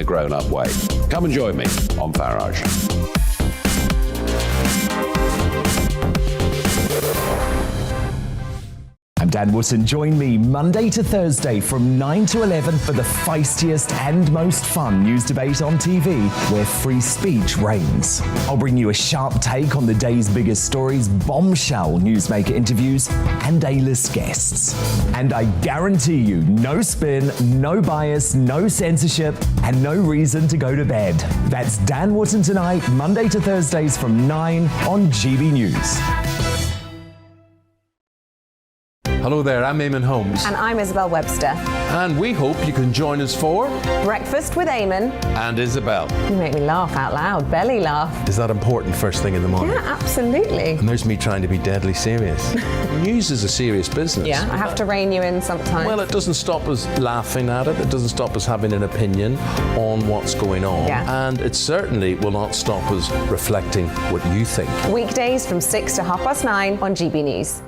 a grown-up way. Come and join me on Farage. I'm Dan Wootton. Join me Monday to Thursday from 9 to 11 for the feistiest and most fun news debate on TV, where free speech reigns. I'll bring you a sharp take on the day's biggest stories, bombshell newsmaker interviews, and A-list guests. And I guarantee you, no spin, no bias, no censorship, and no reason to go to bed. That's Dan Wootton tonight, Monday to Thursdays from 9 on GB News. Hello there, I'm Eamon Holmes. And I'm Isabel Webster. And we hope you can join us for Breakfast with Eamon and Isabel. You make me laugh out loud, belly laugh. Is that important first thing in the morning? Yeah, absolutely. And there's me trying to be deadly serious. News is a serious business. Yeah, I have to rein you in sometimes. Well, it doesn't stop us laughing at it. It doesn't stop us having an opinion on what's going on. Yeah. And it certainly will not stop us reflecting what you think. Weekdays from 6 to 9:30 on GB News.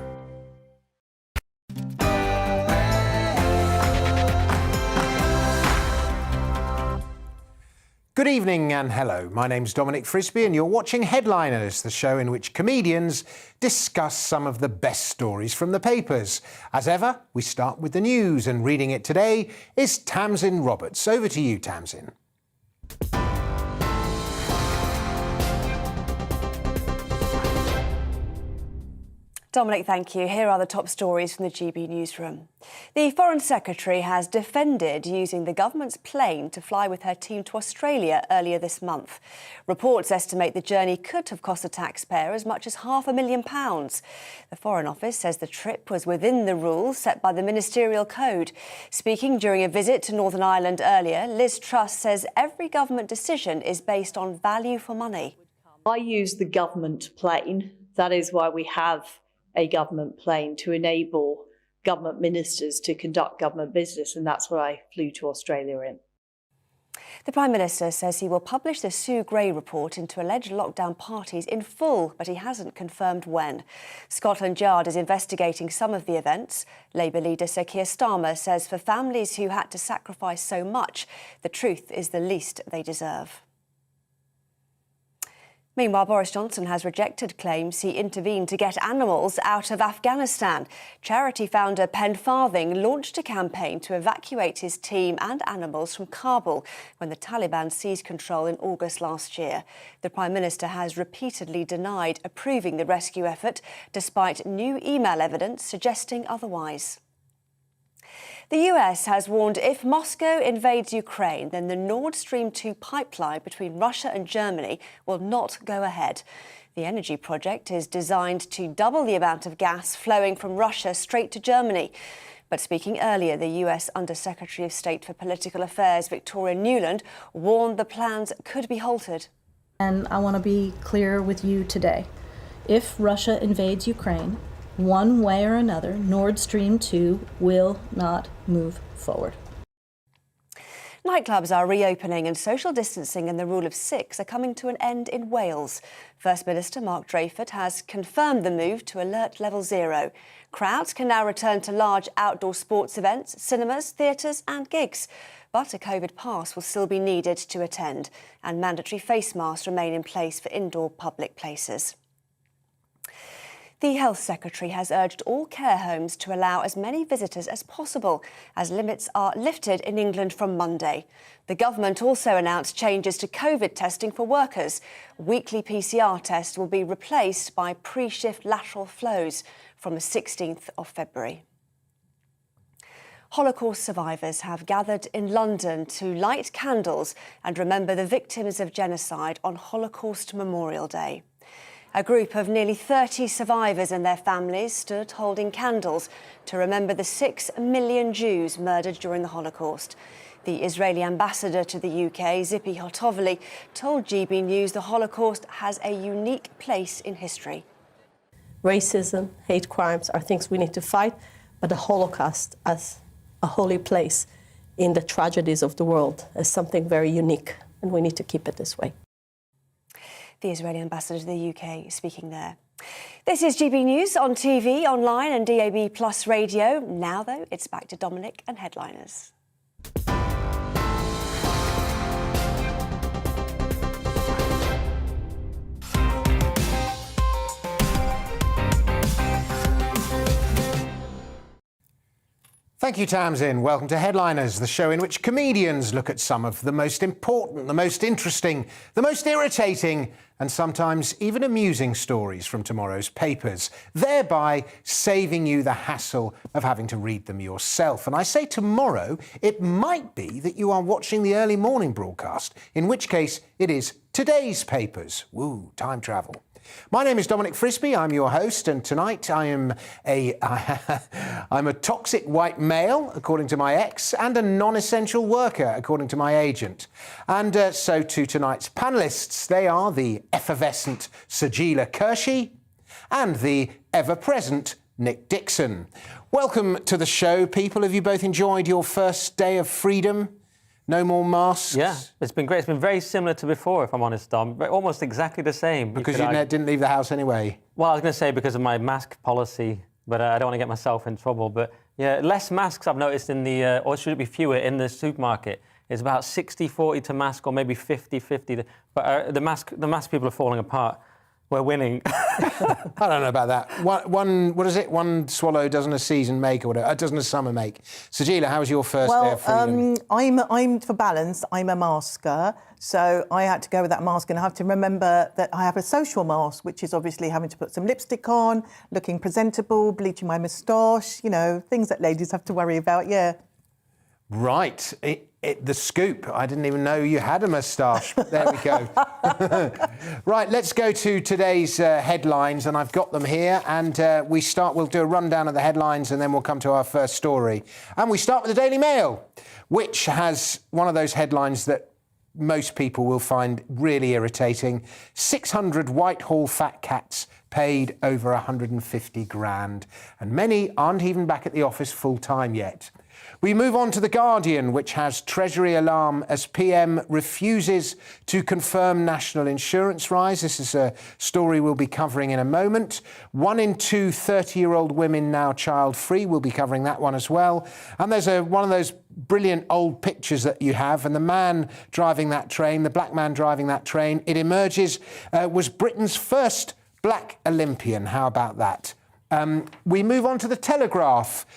Good evening and hello. My name's Dominic Frisby and you're watching Headliners, the show in which comedians discuss some of the best stories from the papers. As ever, we start with the news, and reading it today is Tamsin Roberts. Over to you, Tamsin. Dominic, thank you. Here are the top stories from the GB newsroom. The Foreign Secretary has defended using the government's plane to fly with her team to Australia earlier this month. Reports estimate the journey could have cost the taxpayer as much as £500,000. The Foreign Office says the trip was within the rules set by the Ministerial Code. Speaking during a visit to Northern Ireland earlier, Liz Truss says every government decision is based on value for money. I use the government plane. That is why we have a government plane, to enable government ministers to conduct government business, and that's what I flew to Australia in. The Prime Minister says he will publish the Sue Gray report into alleged lockdown parties in full, but he hasn't confirmed when. Scotland Yard is investigating some of the events. Labour leader Sir Keir Starmer says for families who had to sacrifice so much, the truth is the least they deserve. Meanwhile, Boris Johnson has rejected claims he intervened to get animals out of Afghanistan. Charity founder Pen Farthing launched a campaign to evacuate his team and animals from Kabul when the Taliban seized control in August last year. The Prime Minister has repeatedly denied approving the rescue effort, despite new email evidence suggesting otherwise. The US has warned if Moscow invades Ukraine, then the Nord Stream 2 pipeline between Russia and Germany will not go ahead. The energy project is designed to double the amount of gas flowing from Russia straight to Germany. But speaking earlier, the US Under-Secretary of State for Political Affairs, Victoria Nuland, warned the plans could be halted. And I want to be clear with you today. If Russia invades Ukraine, one way or another, Nord Stream 2 will not move forward. Nightclubs are reopening and social distancing and the rule of six are coming to an end in Wales. First Minister Mark Drayford has confirmed the move to alert level 0. Crowds can now return to large outdoor sports events, cinemas, theatres and gigs. But a COVID pass will still be needed to attend, and mandatory face masks remain in place for indoor public places. The Health Secretary has urged all care homes to allow as many visitors as possible as limits are lifted in England from Monday. The government also announced changes to COVID testing for workers. Weekly PCR tests will be replaced by pre-shift lateral flows from the 16th of February. Holocaust survivors have gathered in London to light candles and remember the victims of genocide on Holocaust Memorial Day. A group of nearly 30 survivors and their families stood holding candles to remember the 6 million Jews murdered during the Holocaust. The Israeli ambassador to the UK, Zippy Hotovely, told GB News the Holocaust has a unique place in history. Racism, hate crimes are things we need to fight, but the Holocaust as a holy place in the tragedies of the world is something very unique, and we need to keep it this way. The Israeli ambassador to the UK speaking there. This is GB News on TV, online and DAB Plus radio. Now, though, it's back to Dominic and Headliners. Thank you, Tamsin. Welcome to Headliners, the show in which comedians look at some of the most important, the most interesting, the most irritating, and sometimes even amusing stories from tomorrow's papers, thereby saving you the hassle of having to read them yourself. And I say tomorrow, it might be that you are watching the early morning broadcast, in which case it is today's papers. Woo, time travel. My name is Dominic Frisby, I'm your host, and tonight I'm a toxic white male, according to my ex, and a non-essential worker, according to my agent. And so to tonight's panellists, they are the effervescent Sajila Kershi and the ever-present Nick Dixon. Welcome to the show, people. Have you both enjoyed your first day of freedom? No more masks? Yeah, it's been great. It's been very similar to before, if I'm honest, Dom. Almost exactly the same. Because you didn't leave the house anyway? Well, I was going to say because of my mask policy, but I don't want to get myself in trouble. But yeah, less masks I've noticed in the, or should it be fewer, in the supermarket. It's about 60-40 to mask, or maybe 50-50. But the mask people are falling apart. We're winning. I don't know about that. What is it? One swallow doesn't a season make, or whatever. Doesn't a summer make. Sajila, how was your first day of freedom? I'm for balance. I'm a masker, so I had to go with that mask, and I have to remember that I have a social mask, which is obviously having to put some lipstick on, looking presentable, bleaching my moustache. You know, things that ladies have to worry about. Yeah. Right. The scoop. I didn't even know you had a moustache. There we go. Right, let's go to today's headlines, and I've got them here. And we'll do a rundown of the headlines, and then we'll come to our first story. And we start with the Daily Mail, which has one of those headlines that most people will find really irritating. 600 Whitehall fat cats paid over 150 grand. And many aren't even back at the office full time yet. We move on to The Guardian, which has Treasury alarm as PM refuses to confirm national insurance rise. This is a story we'll be covering in a moment. 1 in 2 30-year-old women now child-free. We'll be covering that one as well. And there's one of those brilliant old pictures that you have, and the man driving that train, the black man driving that train, it emerges, was Britain's first black Olympian. How about that? We move on to The Telegraph,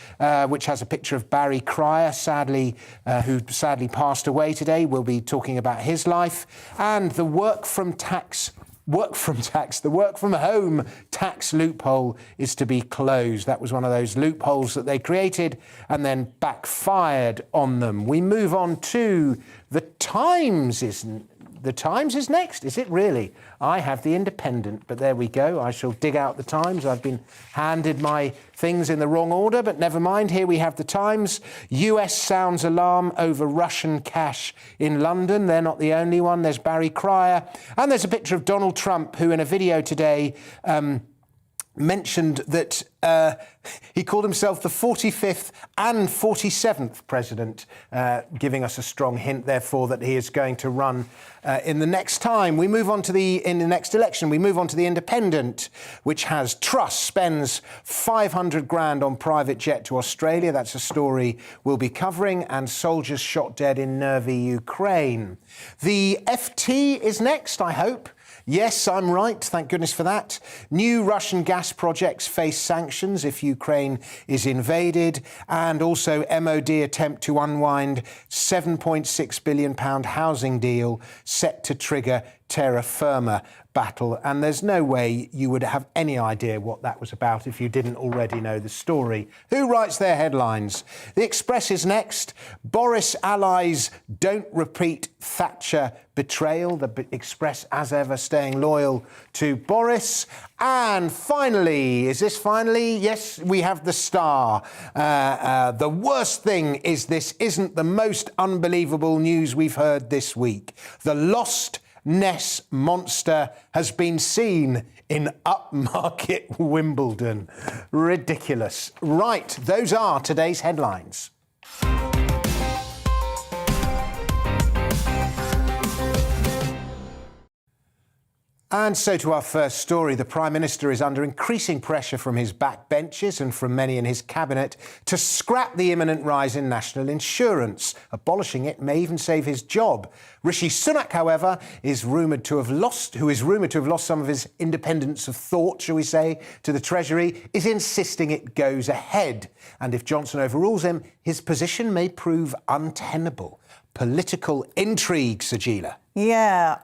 which has a picture of Barry Cryer, who sadly passed away today. We'll be talking about his life. And the work from home tax loophole is to be closed. That was one of those loopholes that they created and then backfired on them. We move on to The Times. The Times is next, is it really? I have The Independent, but there we go. I shall dig out The Times. I've been handed my things in the wrong order, but never mind. Here we have The Times. US sounds alarm over Russian cash in London. They're not the only one. There's Barry Cryer. And there's a picture of Donald Trump, who in a video today mentioned that he called himself the 45th and 47th president, giving us a strong hint, therefore, that he is going to run in the next time. We move on to in the next election. We move on to The Independent, which has Truss spends 500 grand on private jet to Australia. That's a story we'll be covering. And soldiers shot dead in Nervi, Ukraine. The FT is next, I hope. Yes, I'm right. Thank goodness for that. New Russian gas projects face sanctions if Ukraine is invaded. And also MOD attempt to unwind £7.6 billion housing deal set to trigger terra firma battle. And there's no way you would have any idea what that was about if you didn't already know the story. Who writes their headlines? The Express is next. Boris allies don't repeat Thatcher betrayal. The Express, as ever, staying loyal to Boris. And finally, is this finally? Yes, we have The Star. The worst thing is this isn't the most unbelievable news we've heard this week. The Lost Ness monster has been seen in upmarket Wimbledon. Ridiculous. Right, those are today's headlines. And so to our first story. The Prime Minister is under increasing pressure from his backbenchers and from many in his cabinet to scrap the imminent rise in national insurance. Abolishing it may even save his job. Rishi Sunak, however, is rumoured to have lost some of his independence of thought, shall we say, to the Treasury, is insisting it goes ahead. And if Johnson overrules him, his position may prove untenable. Political intrigue, Sajila. Yeah,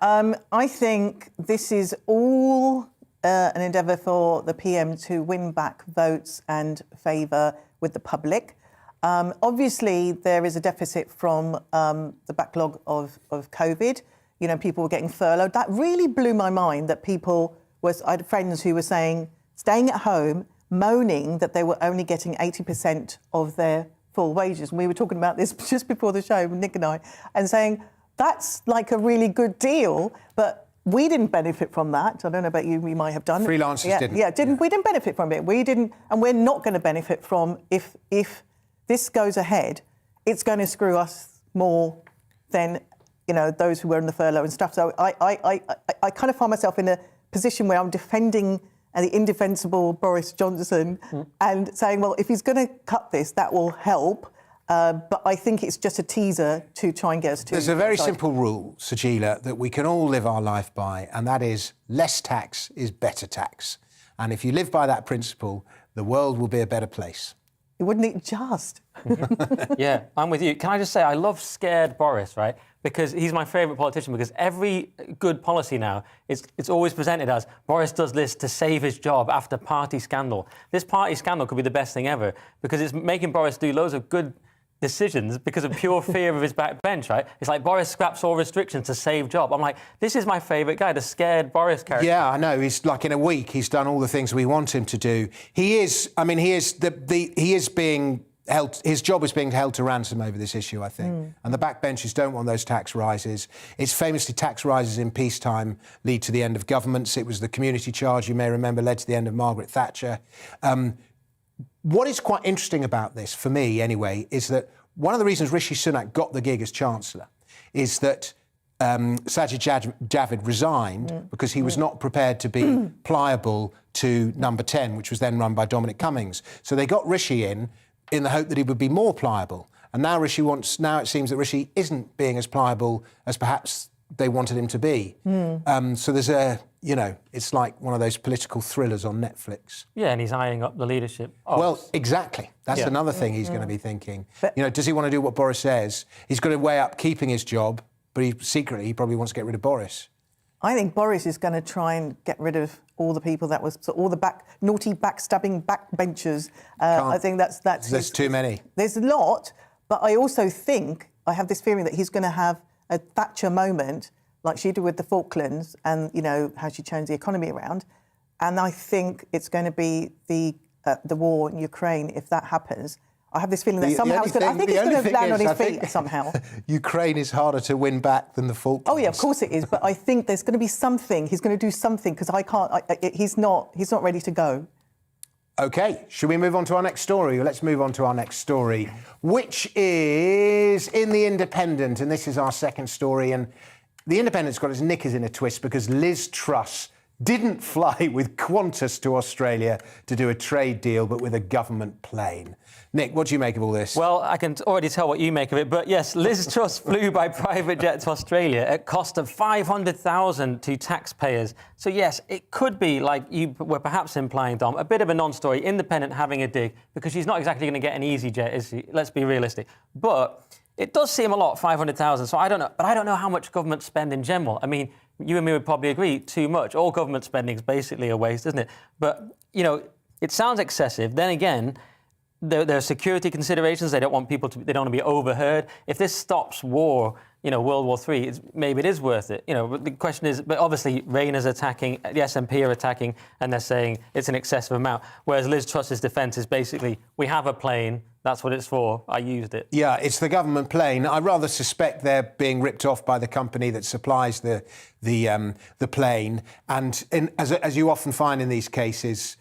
I think this is all an endeavour for the PM to win back votes and favour with the public. Obviously, there is a deficit from the backlog of COVID. You know, people were getting furloughed. That really blew my mind that I had friends who were saying, staying at home, moaning that they were only getting 80% of their full wages. And we were talking about this just before the show, Nick and I, and saying, that's like a really good deal, but we didn't benefit from that. I don't know about you, we might have done. Freelancers didn't. Yeah, we didn't benefit from it. We didn't, and we're not going to benefit from, if this goes ahead, it's going to screw us more than, you know, those who were in the furlough and stuff. So I kind of find myself in a position where I'm defending the indefensible Boris Johnson and saying, well, if he's going to cut this, that will help. But I think it's just a teaser to try and get us to... There's a very simple rule, Sajila, that we can all live our life by, and that is less tax is better tax. And if you live by that principle, the world will be a better place. Wouldn't it just? Yeah, I'm with you. Can I just say, I love scared Boris, right? Because he's my favourite politician, because every good policy now, it's always presented as Boris does this to save his job after party scandal. This party scandal could be the best thing ever, because it's making Boris do loads of good decisions because of pure fear of his backbench, right? It's like Boris scraps all restrictions to save job. I'm like, this is my favourite guy, the scared Boris character. Yeah, I know. He's like, in a week, he's done all the things we want him to do. His job is being held to ransom over this issue, I think. And the backbenchers don't want those tax rises. It's famously tax rises in peacetime lead to the end of governments. It was the community charge, you may remember, led to the end of Margaret Thatcher. What is quite interesting about this, for me anyway, is that one of the reasons Rishi Sunak got the gig as Chancellor is that Sajid Javid resigned because he was not prepared to be pliable to Number 10, which was then run by Dominic Cummings. So they got Rishi in the hope that he would be more pliable. And now it seems that Rishi isn't being as pliable as perhaps they wanted him to be. So there's it's like one of those political thrillers on Netflix. Yeah, and he's eyeing up the leadership. Well, exactly. That's another thing he's going to be thinking. But, does he want to do what Boris says? He's going to weigh up keeping his job, but he probably wants to get rid of Boris. I think Boris is going to try and get rid of all the people all the naughty, backstabbing backbenchers. I think that's... There's too many. There's a lot, but I also think, I have this feeling that he's going to have a Thatcher moment, like she did with the Falklands, and, how she changed the economy around. And I think it's going to be the war in Ukraine, if that happens. I have this feeling that somehow he's going to land on his feet somehow. Ukraine is harder to win back than the Falklands. Oh yeah, of course it is. But I think there's going to be something. He's going to do something because he's not ready to go. OK, should we move on to our next story? Let's move on to our next story, which is in The Independent. And this is our second story. And The Independent's got its knickers in a twist because Liz Truss didn't fly with Qantas to Australia to do a trade deal, but with a government plane. Nick, what do you make of all this? Well, I can already tell what you make of it, but yes, Liz Truss flew by private jet to Australia at cost of $500,000 to taxpayers. So yes, it could be, like you were perhaps implying, Dom, a bit of a non-story, Independent having a dig, because she's not exactly going to get an easy jet, is she? Let's be realistic. But it does seem a lot, 500,000, so I don't know. But I don't know how much government spend in general. I mean, you and me would probably agree, too much. All government spending is basically a waste, isn't it? But, it sounds excessive. Then again, there are security considerations. They don't want they don't want to be overheard. If this stops war, World War III, maybe it is worth it. But the question is, but obviously Rayner's attacking, the SNP are attacking, and they're saying it's an excessive amount. Whereas Liz Truss's defence is basically, we have a plane, that's what it's for, I used it. Yeah, it's the government plane. I rather suspect they're being ripped off by the company that supplies the plane. And as you often find in these cases,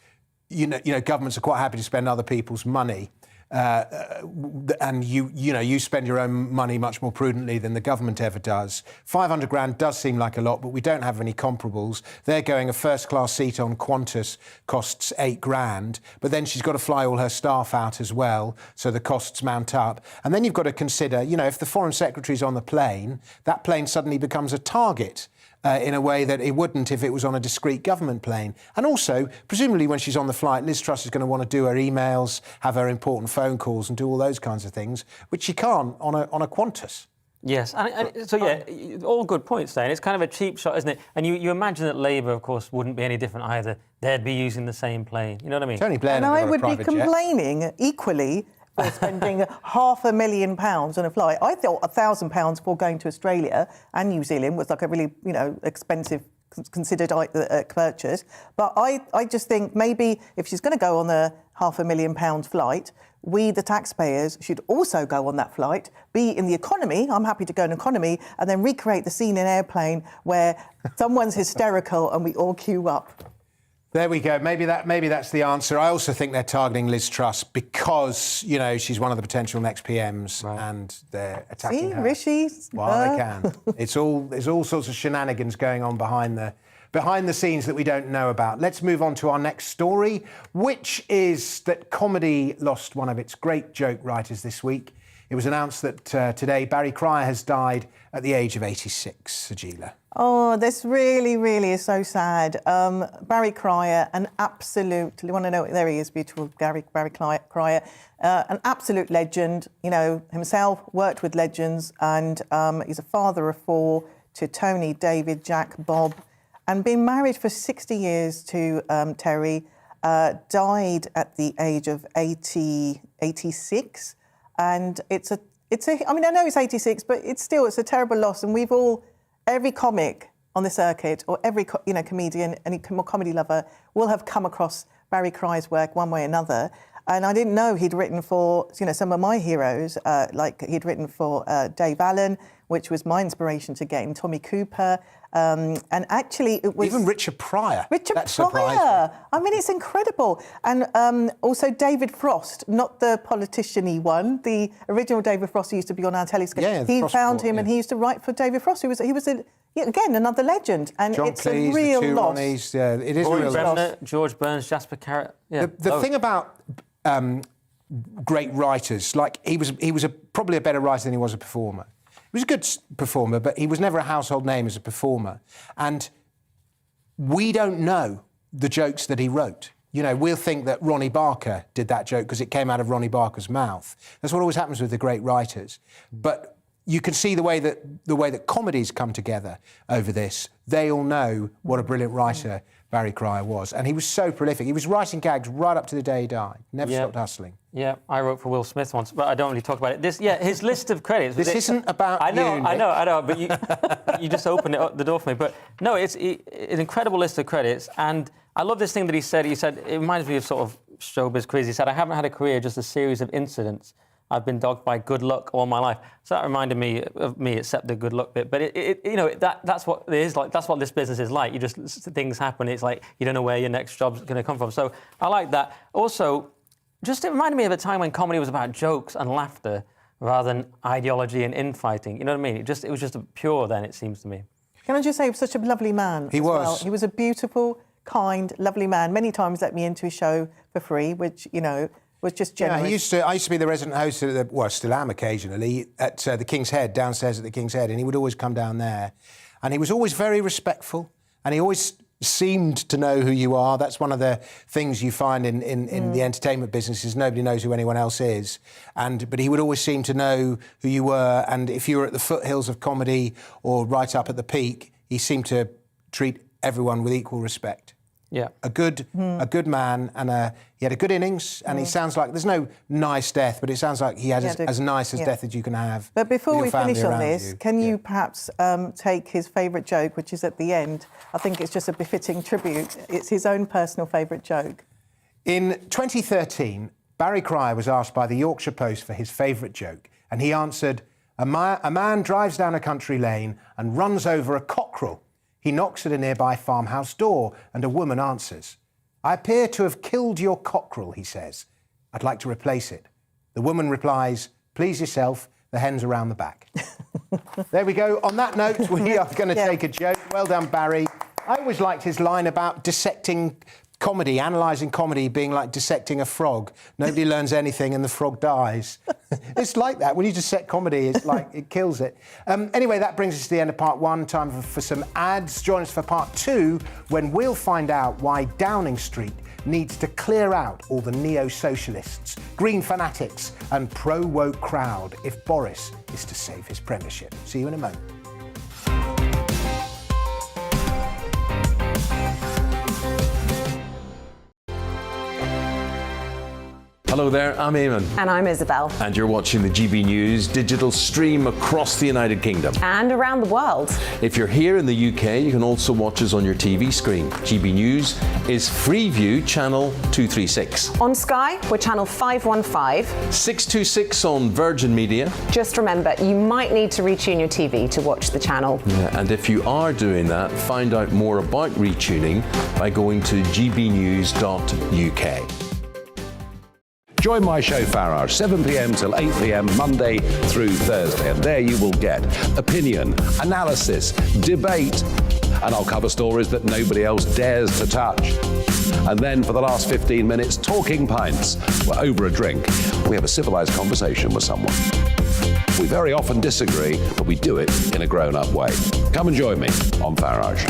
governments are quite happy to spend other people's money. and you spend your own money much more prudently than the government ever does. 500 grand does seem like a lot, but we don't have any comparables. They're going a first-class seat on Qantas costs 8 grand, but then she's got to fly all her staff out as well, so the costs mount up. And then you've got to consider, if the Foreign Secretary's on the plane, that plane suddenly becomes a target. In a way that it wouldn't if it was on a discrete government plane. And also, presumably when she's on the flight, Liz Truss is going to want to do her emails, have her important phone calls and do all those kinds of things, which she can't on a Qantas. Yes, all good points there. And it's kind of a cheap shot, isn't it? And you imagine that Labour, of course, wouldn't be any different either. They'd be using the same plane. You know what I mean? Tony Blair and I would be complaining equally for spending £500,000 on a flight. I thought £1,000 for going to Australia and New Zealand was like a really, expensive considered purchase. But I just think maybe if she's going to go on a £500,000 flight, we, the taxpayers, should also go on that flight, be in the economy. I'm happy to go in economy and then recreate the scene in Airplane where someone's hysterical and we all queue up. There we go. Maybe that's the answer. I also think they're targeting Liz Truss because, she's one of the potential next PMs and they're attacking her. Rishi. Well, they can. There's all sorts of shenanigans going on behind the scenes that we don't know about. Let's move on to our next story, which is that comedy lost one of its great joke writers this week. It was announced that today Barry Cryer has died at the age of 86, Sajila. Oh, this really, really is so sad. Barry Cryer, an absolute, you want to know, there he is, beautiful Barry Cryer, an absolute legend, himself worked with legends and he's a father of 4 to Tony, David, Jack, Bob, and been married for 60 years to Terry, died at the age of 86. And I know it's 86, but it's a terrible loss. And every comic on the circuit or every, comedian, any comedy lover will have come across Barry Cryer's work one way or another. And I didn't know he'd written for, some of my heroes, like he'd written for Dave Allen, which was my inspiration to get in, Tommy Cooper. And actually it was... Even Richard Pryor. That's Pryor. I mean, it's incredible. And also David Frost, not the politician-y one. The original David Frost who used to be on our telescope. Yeah, he found him and he used to write for David Frost. He was again, another legend. And John it's Cleese, a real the two loss. Ronnies, it is a real loss. George Burns, Jasper Carrott. Yeah, the thing about great writers, like he was probably a better writer than he was a performer. He was a good performer, but he was never a household name as a performer. And we don't know the jokes that he wrote. We'll think that Ronnie Barker did that joke because it came out of Ronnie Barker's mouth. That's what always happens with the great writers. But you can see the way that comedies come together over this. They all know what a brilliant writer Barry Cryer was. And he was so prolific. He was writing gags right up to the day he died. Never stopped hustling. Yeah, I wrote for Will Smith once, but I don't really talk about it. His list of credits... This isn't about you, Nick. I know, but you just opened the door for me. But no, it's an incredible list of credits. And I love this thing that he said. He said, it reminds me of sort of showbiz quiz. He said, I haven't had a career, just a series of incidents. I've been dogged by good luck all my life. So that reminded me of me, except the good luck bit. But that's what it is like. That's what this business is like. Things happen. It's like you don't know where your next job's going to come from. So I like that. Also, it reminded me of a time when comedy was about jokes and laughter rather than ideology and infighting. You know what I mean? It was just pure then, it seems to me. Can I just say, he was such a lovely man. He was. Well. He was a beautiful, kind, lovely man. Many times let me into his show for free, which, was just generous. Yeah, I used to be the resident host, still am occasionally, at the King's Head, downstairs at the King's Head, and he would always come down there. And he was always very respectful, and he always seemed to know who you are. That's one of the things you find in the entertainment business is nobody knows who anyone else is. But he would always seem to know who you were, and if you were at the foothills of comedy or right up at the peak, he seemed to treat everyone with equal respect. Yeah, a good man, and he had a good innings, and he sounds like there's no nice death, but it sounds like he had as nice as death as you can have. But before we finish on this, can you perhaps take his favourite joke, which is at the end? I think it's just a befitting tribute. It's his own personal favourite joke. In 2013, Barry Cryer was asked by the Yorkshire Post for his favourite joke, and he answered, a man drives down a country lane and runs over a cockerel. He knocks at a nearby farmhouse door and a woman answers. I appear to have killed your cockerel, he says. I'd like to replace it. The woman replies, "Please yourself, the hen's around the back." There we go. On that note, we are going to take a joke. Well done, Barry. I always liked his line about dissecting comedy, analysing comedy being like dissecting a frog. Nobody learns anything and the frog dies. It's like that. When you dissect comedy, it's like it kills it. Anyway, that brings us to the end of part one. Time for some ads. Join us for part two, when we'll find out why Downing Street needs to clear out all the neo-socialists, green fanatics and pro-woke crowd if Boris is to save his premiership. See you in a moment. Hello there, I'm Eamon. And I'm Isabel. And you're watching the GB News digital stream across the United Kingdom. And around the world. If you're here in the UK, you can also watch us on your TV screen. GB News is Freeview channel 236. On Sky, we're channel 515. 626 on Virgin Media. Just remember, you might need to retune your TV to watch the channel. Yeah, and if you are doing that, find out more about retuning by going to gbnews.uk. Join my show Farage, 7 p.m. till 8 p.m. Monday through Thursday, and there you will get opinion, analysis, debate, and I'll cover stories that nobody else dares to touch. And then for the last 15 minutes, talking pints. We're over a drink. We have a civilised conversation with someone. We very often disagree, but we do it in a grown-up way. Come and join me on Farage.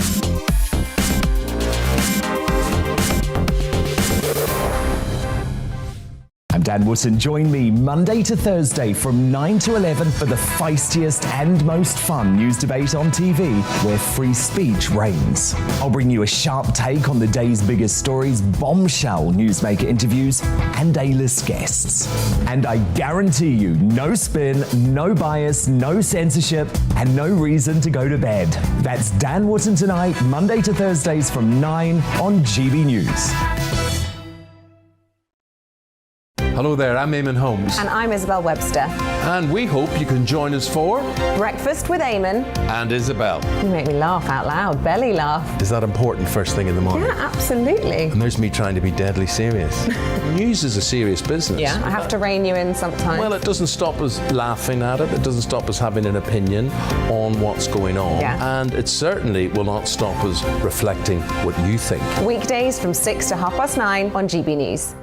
I'm Dan Wootton. Join me Monday to Thursday from 9 to 11 for the feistiest and most fun news debate on TV, where free speech reigns. I'll bring you a sharp take on the day's biggest stories, bombshell newsmaker interviews, and A-list guests. And I guarantee you, no spin, no bias, no censorship, and no reason to go to bed. That's Dan Wootton tonight, Monday to Thursdays from 9 on GB News. Hello there, I'm Eamon Holmes. And I'm Isabel Webster. And we hope you can join us for Breakfast with Eamon. And Isabel. You make me laugh out loud, belly laugh. Is that important first thing in the morning? Yeah, absolutely. And there's me trying to be deadly serious. News is a serious business. Yeah, I have to rein you in sometimes. Well, it doesn't stop us laughing at it. It doesn't stop us having an opinion on what's going on. Yeah. And it certainly will not stop us reflecting what you think. Weekdays from 6 to 9:30 on GB News.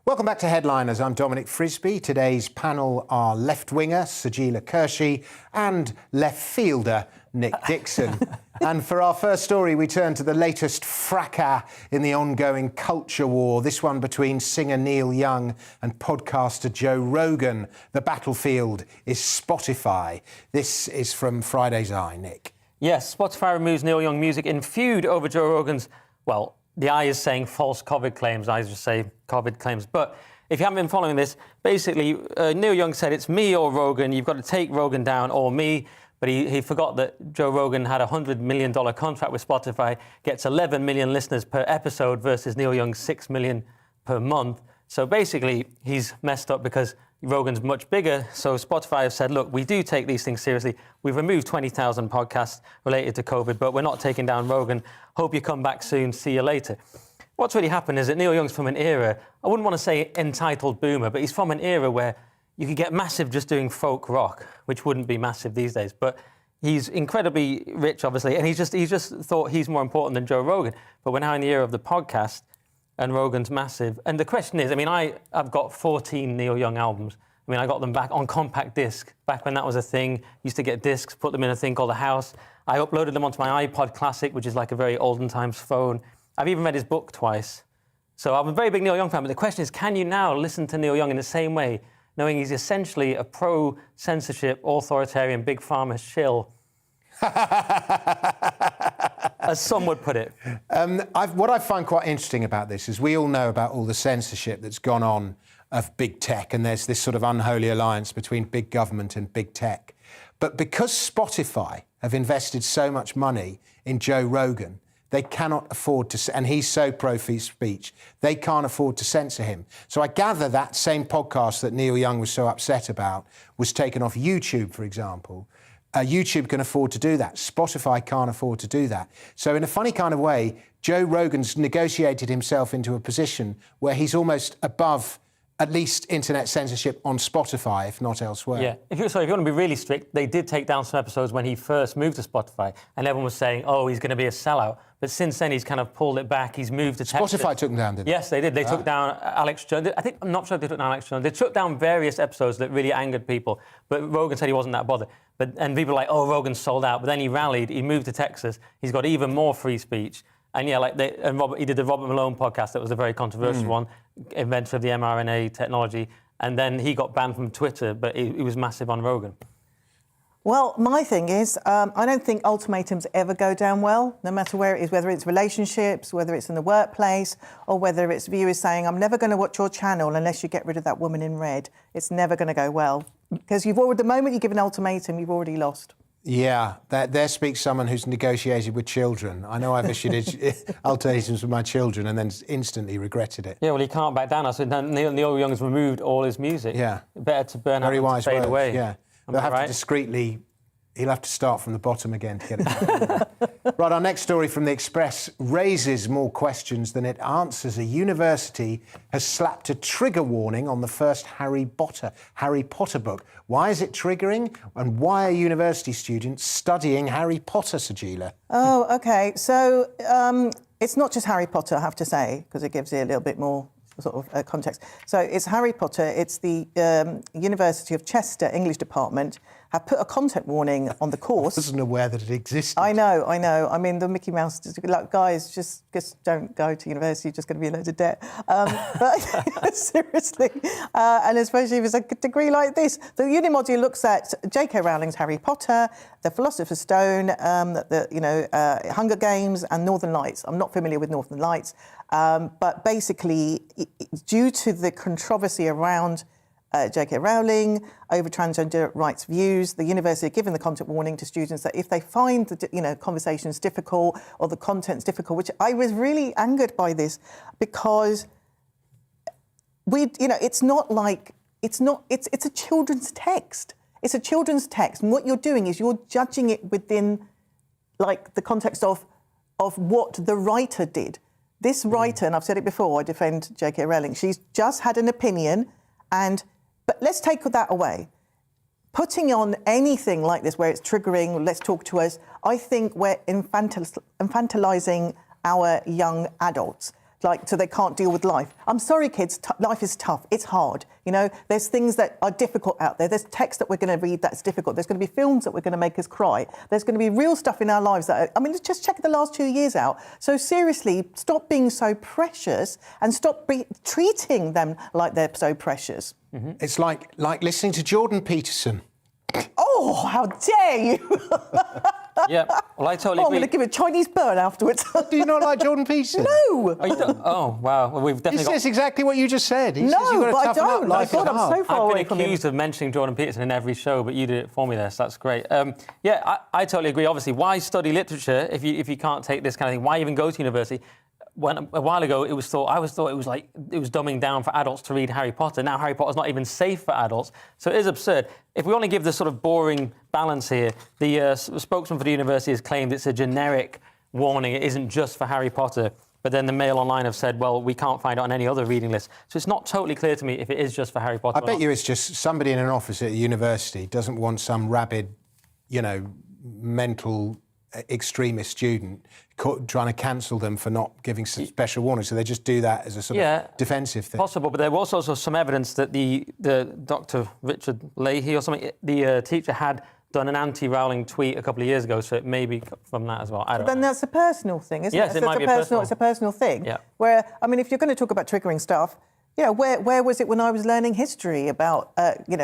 Welcome back to Headliners. I'm Dominic Frisby. Today's panel are left-winger Sajila Kershi and left-fielder Nick Dixon. And for our first story, we turn to the latest fracas in the ongoing culture war, this one between singer Neil Young and podcaster Joe Rogan. The battlefield is Spotify. This is from Friday's Eye, Nick. Yes, Spotify removes Neil Young music in feud over Joe Rogan's, well, the I is saying false COVID claims. I just say COVID claims. But if you haven't been following this, basically, Neil Young said it's me or Rogan. You've got to take Rogan down or me. But he forgot that Joe Rogan had a $100 million contract with Spotify, gets 11 million listeners per episode versus Neil Young's 6 million per month. So basically, he's messed up because Rogan's much bigger. So Spotify have said, look, we do take these things seriously. We've removed 20,000 podcasts related to COVID, but we're not taking down Rogan. Hope you come back soon. See you later. What's really happened is that Neil Young's from an era, I wouldn't want to say entitled boomer, but he's from an era where you could get massive just doing folk rock, which wouldn't be massive these days. But he's incredibly rich, obviously, and he's just thought he's more important than Joe Rogan. But we're now in the era of the podcast, and Rogan's massive. And the question is, I mean, I've got 14 Neil Young albums. I mean, I got them back on compact disc, back when that was a thing. Used to get discs, put them in a thing called a house. I uploaded them onto my iPod Classic, which is like a very olden times phone. I've even read his book twice. So I'm a very big Neil Young fan, but the question is, can you now listen to Neil Young in the same way, knowing he's essentially a pro-censorship, authoritarian, big pharma shill? As some would put it. What I find quite interesting about this is we all know about all the censorship that's gone on of big tech, and there's this sort of unholy alliance between big government and big tech. But because Spotify have invested so much money in Joe Rogan, they cannot afford to, and he's so pro-free speech, they can't afford to censor him. So I gather that same podcast that Neil Young was so upset about was taken off YouTube, for example, YouTube can afford to do that. Spotify can't afford to do that. So in a funny kind of way, Joe Rogan's negotiated himself into a position where he's almost above at least internet censorship on Spotify, if not elsewhere. Yeah. If you want to be really strict, they did take down some episodes when he first moved to Spotify, and everyone was saying, oh, he's going to be a sellout. But since then, he's kind of pulled it back. He's moved to Texas. Spotify took them down, didn't they? Yes, they did. They took down Alex Jones. I'm not sure if they took down Alex Jones. They took down various episodes that really angered people. But Rogan said he wasn't that bothered. And people were like, oh, Rogan's sold out. But then he rallied. He moved to Texas. He's got even more free speech. And yeah, he did the Robert Malone podcast. That was a very controversial one, inventor of the mRNA technology. And then he got banned from Twitter, but he was massive on Rogan. Well, my thing is, I don't think ultimatums ever go down well, no matter where it is, whether it's relationships, whether it's in the workplace, or whether it's viewers saying, I'm never going to watch your channel unless you get rid of that woman in red. It's never going to go well. Because the moment you give an ultimatum, you've already lost. Yeah, there speaks someone who's negotiated with children. I know I've issued ultimatums with my children and then instantly regretted it. Yeah, well, he can't back down. So Neil Young's removed all his music. Yeah. Better to burn out Very than wise to fade words, away. yeah. They'll have to discreetly... He'll have to start from the bottom again to get it. Right, our next story from The Express raises more questions than it answers. A university has slapped a trigger warning on the first Harry Potter book. Why is it triggering? And why are university students studying Harry Potter, Sajila? Oh, OK. So it's not just Harry Potter, I have to say, because it gives you a little bit more sort of context. So it's Harry Potter. It's the University of Chester English Department have put a content warning on the course. I wasn't aware that it existed. I know. I mean, the Mickey Mouse, like, guys, just don't go to university, you're just going to be in loads of debt. But seriously, and especially if it's a degree like this. The uni module looks at J.K. Rowling's Harry Potter, the Philosopher's Stone, Hunger Games and Northern Lights. I'm not familiar with Northern Lights, but basically, due to the controversy around J.K. Rowling over transgender rights views, the university are giving the content warning to students that if they find the conversations difficult or the content's difficult, which I was really angered by this because it's a children's text. It's a children's text, and what you're doing is you're judging it within like the context of what the writer did. This writer, and I've said it before, I defend J.K. Rowling. She's just had an opinion. But let's take that away. Putting on anything like this where it's triggering, let's talk to us, I think we're infantilizing our young adults, so they can't deal with life. I'm sorry, kids, life is tough. It's hard. There's things that are difficult out there. There's text that we're going to read that's difficult. There's going to be films that we're going to make us cry. There's going to be real stuff in our lives just check the last 2 years out. So seriously, stop being so precious and stop treating them like they're so precious. Mm-hmm. It's like listening to Jordan Peterson. Oh, how dare you! Yeah, well, I totally agree. I'm going to give a Chinese burn afterwards. Do you not like Jordan Peterson? No! Oh, you don't? Oh, wow. Well, we've definitely He says exactly what you just said. He says No, you've got but to I toughen up, don't. life is I'm hard. so far away I've from been him. accused of mentioning Jordan Peterson in every show, but you did it for me there, so that's great. Yeah, I totally agree. Obviously, why study literature if you can't take this kind of thing? Why even go to university? A while ago, I always thought it was dumbing down for adults to read Harry Potter. Now Harry Potter's not even safe for adults, so it is absurd. If we want to give the sort of boring balance here, the spokesman for the university has claimed it's a generic warning. It isn't just for Harry Potter. But then the Mail Online have said, well, we can't find it on any other reading list. So it's not totally clear to me if it is just for Harry Potter. I bet you it's just somebody in an office at a university doesn't want some rabid, mental extremist student trying to cancel them for not giving some special warning, so they just do that as a sort of defensive thing. Possible, but there was also some evidence that the Dr. Richard Leahy or something, the teacher had done an anti-Rowling tweet a couple of years ago, so it may be from that as well. I don't know. Then that's a personal thing, isn't it? Yes, it might be personal. It's a personal thing. Yeah. Where, if you're going to talk about triggering stuff, where was it when I was learning history about,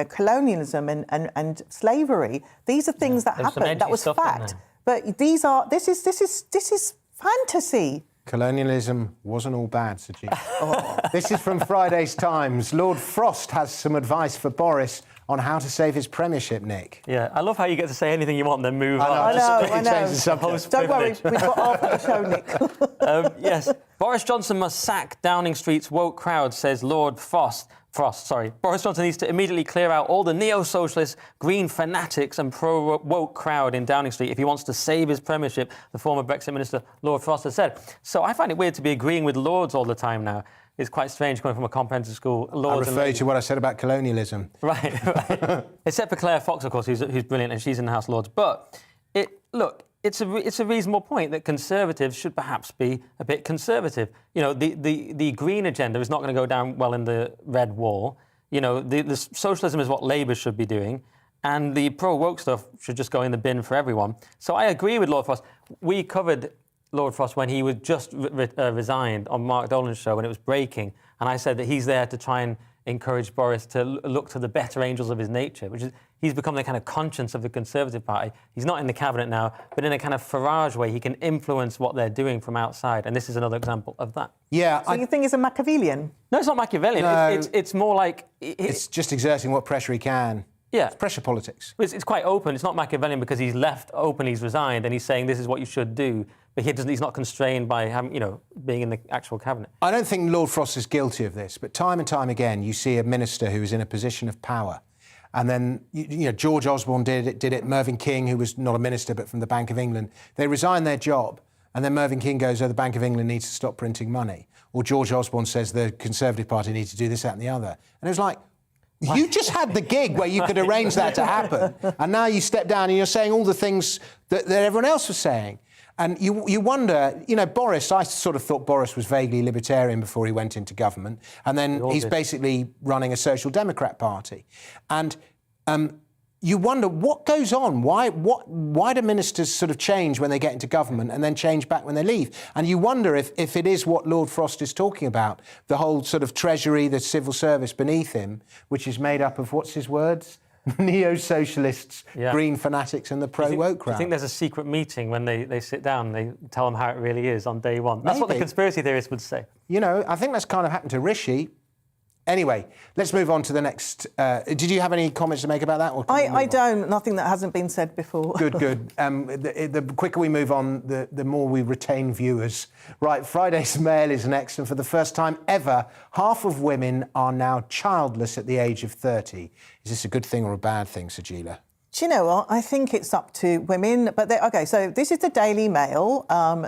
colonialism and slavery? These are things that happened. That was fact. But this is fantasy. Colonialism wasn't all bad, Sajid. This is from Friday's Times. Lord Frost has some advice for Boris on how to save his premiership, Nick. Yeah, I love how you get to say anything you want and then move on. I know. Don't worry, we've got after the show, Nick. Yes, Boris Johnson must sack Downing Street's woke crowd, says Lord Frost. Boris Johnson needs to immediately clear out all the neo-socialist, green fanatics and pro-woke crowd in Downing Street if he wants to save his premiership, the former Brexit minister Lord Frost has said. So I find it weird to be agreeing with Lords all the time now. It's quite strange coming from a comprehensive school. Lords I refer you to what I said about colonialism. Right. Except for Claire Fox, of course, who's brilliant, and she's in the House of Lords. But, it's a reasonable point that Conservatives should perhaps be a bit conservative. You know, the green agenda is not going to go down well in the red wall. You know, the socialism is what Labour should be doing, and the pro-woke stuff should just go in the bin for everyone. So I agree with Lord Frost. We covered Lord Frost when he was just resigned on Mark Dolan's show when it was breaking, and I said that he's there to try and encourage Boris to look to the better angels of his nature, which is he's become the kind of conscience of the Conservative Party. He's not in the cabinet now, but in a kind of Farage way, he can influence what they're doing from outside, and this is another example of that. Yeah. So you think he's a Machiavellian? No, it's not Machiavellian. No, it's more like... It's just exerting what pressure he can. Yeah. It's pressure politics. It's quite open. It's not Machiavellian because he's left open, he's resigned, and he's saying this is what you should do, but he's not constrained by being in the actual cabinet. I don't think Lord Frost is guilty of this, but time and time again you see a minister who is in a position of power. And then, George Osborne did it, Mervyn King, who was not a minister but from the Bank of England. They resign their job, and then Mervyn King goes, the Bank of England needs to stop printing money. Or George Osborne says the Conservative Party needs to do this, that and the other. And it was like, you just had the gig where you could arrange that to happen, and now you step down and you're saying all the things that everyone else was saying. And you wonder, Boris, I sort of thought Boris was vaguely libertarian before he went into government, and then he's basically running a Social Democrat Party. And you wonder what goes on. Why do ministers sort of change when they get into government and then change back when they leave? And you wonder if it is what Lord Frost is talking about, the whole sort of treasury, the civil service beneath him, which is made up of, what's his words? Neo-socialists, green fanatics and the pro-woke crowd. Do you think there's a secret meeting when they sit down and they tell them how it really is on day one? That's Maybe. what the conspiracy theorists would say. I think that's kind of happened to Rishi. Anyway, let's move on to the next... did you have any comments to make about that? Or I don't. Nothing that hasn't been said before. Good. The quicker we move on, the more we retain viewers. Right, Friday's Mail is next, and for the first time ever, half of women are now childless at the age of 30. Is this a good thing or a bad thing, Sajila? Do you know what? I think it's up to women. But OK, so this is the Daily Mail,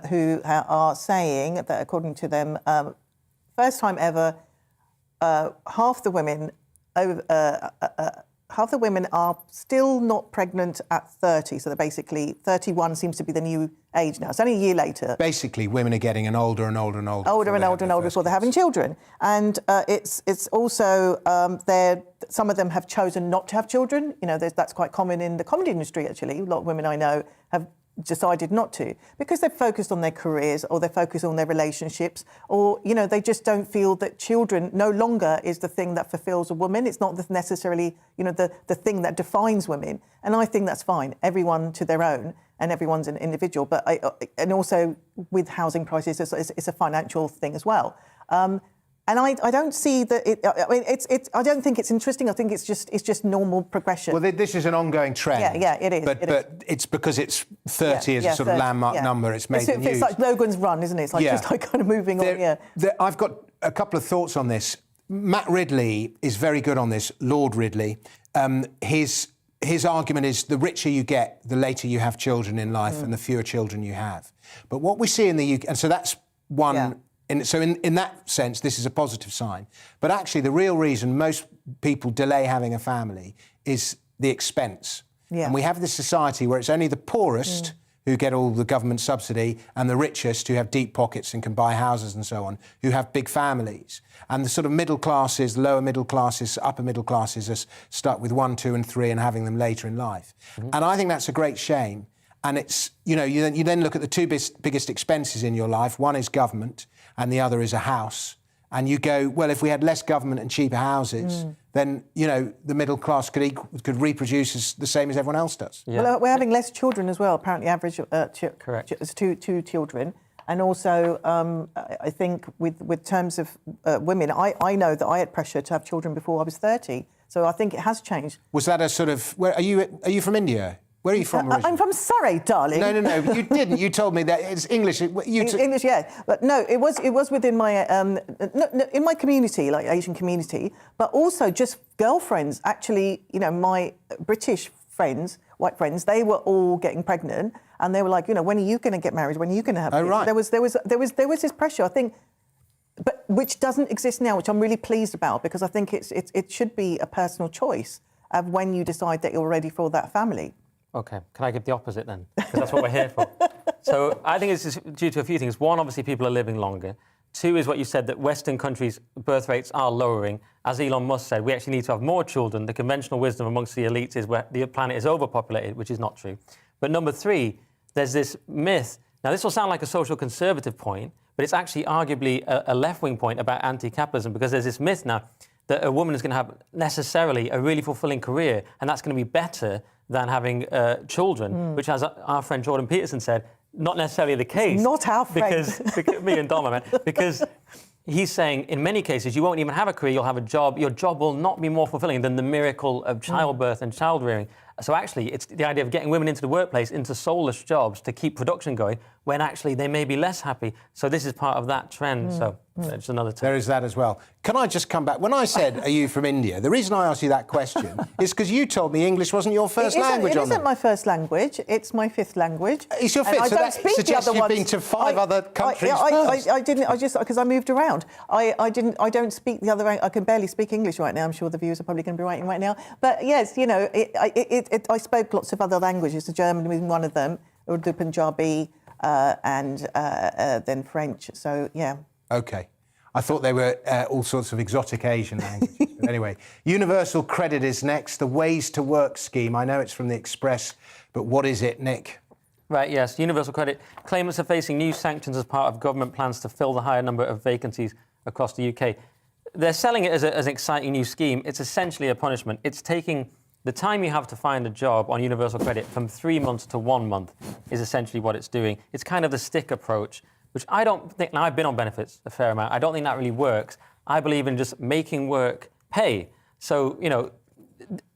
who are saying that, according to them, first time ever, half the women are still not pregnant at 30. So they're basically 31 seems to be the new age now. It's only a year later. Basically, women are getting older and older and older. Older and older and older before they're having children. And it's also some of them have chosen not to have children. That's quite common in the comedy industry, actually. A lot of women I know have decided not to because they're focused on their careers or they're focused on their relationships or, they just don't feel that children no longer is the thing that fulfills a woman. It's not necessarily, the thing that defines women. And I think that's fine. Everyone to their own and everyone's an individual. But and also with housing prices, it's a financial thing as well. And I don't see that. I don't think it's interesting. I think it's just normal progression. Well, this is an ongoing trend. Yeah, it is. But it's because it's 30 as a sort of landmark number. It's made the news. It's like Logan's Run, isn't it? It's like just like kind of moving on. Yeah. I've got a couple of thoughts on this. Matt Ridley is very good on this. Lord Ridley. His argument is the richer you get, the later you have children in life, and the fewer children you have. But what we see in the UK, and so that's one. Yeah. So in that sense, this is a positive sign. But actually, the real reason most people delay having a family is the expense. Yeah. And we have this society where it's only the poorest who get all the government subsidy and the richest who have deep pockets and can buy houses and so on, who have big families. And the sort of middle classes, lower middle classes, upper middle classes are stuck with 1, 2 and 3 and having them later in life. And I think that's a great shame. And it's, you then look at the two biggest expenses in your life. One is government and the other is a house. And you go, well, if we had less government and cheaper houses, then, the middle class could reproduce the same as everyone else does. Yeah. Well, we're having less children as well. Apparently, average correct. It's two children. And also, I think with terms of women, I know that I had pressure to have children before I was 30. So I think it has changed. Was that a sort of... Are you from India? Where are you from originally? I'm from Surrey, darling. No, you didn't. You told me that it's English. English, yeah. But no, it was within my in my community, like Asian community, but also just girlfriends. Actually, you know, my British friends, white friends, they were all getting pregnant, and they were like, you know, when are you going to get married? When are you going to have kids? Right. There was this pressure, I think, but which doesn't exist now, which I'm really pleased about, because I think it should be a personal choice of when you decide that you're ready for that family. OK, can I give the opposite then? Because that's what we're here for. So I think it's due to a few things. One, obviously, people are living longer. Two is what you said, that Western countries' birth rates are lowering. As Elon Musk said, we actually need to have more children. The conventional wisdom amongst the elites is where the planet is overpopulated, which is not true. But number three, there's this myth. Now, this will sound like a social conservative point, but it's actually arguably a left-wing point about anti-capitalism, because there's this myth now that a woman is going to have necessarily a really fulfilling career, and that's going to be better than having children, which, as our friend Jordan Peterson said, not necessarily the case. It's not our friend. Because me and Dom, I meant, because he's saying in many cases you won't even have a career, you'll have a job. Your job will not be more fulfilling than the miracle of childbirth and child rearing. So actually, it's the idea of getting women into the workplace, into soulless jobs to keep production going, when actually they may be less happy. So this is part of that trend. So it's another term. There is that as well. Can I just come back? When I said, are you from India, the reason I asked you that question is because you told me English wasn't your first language. It isn't my first language. It's my fifth language. It's your fifth, I so don't that speak suggests the other you've ones. been to five other countries first. I didn't. I just because I moved around. I don't speak the other. I can barely speak English right now. I'm sure the viewers are probably going to be writing right now. But yes, you know, I spoke lots of other languages. The German was one of them. Urdu, Punjabi, and then French. So yeah. OK. I thought they were all sorts of exotic Asian languages. But anyway, universal credit is next, the Ways to Work scheme. I know it's from the Express, but what is it, Nick? Right, yes. Universal credit. Claimants are facing new sanctions as part of government plans to fill the higher number of vacancies across the UK. They're selling it as an exciting new scheme. It's essentially a punishment. It's taking the time you have to find a job on universal credit from 3 months to 1 month is essentially what it's doing. It's kind of the stick approach, which I don't think, now I've been on benefits a fair amount, I don't think that really works. I believe in just making work pay. So, you know,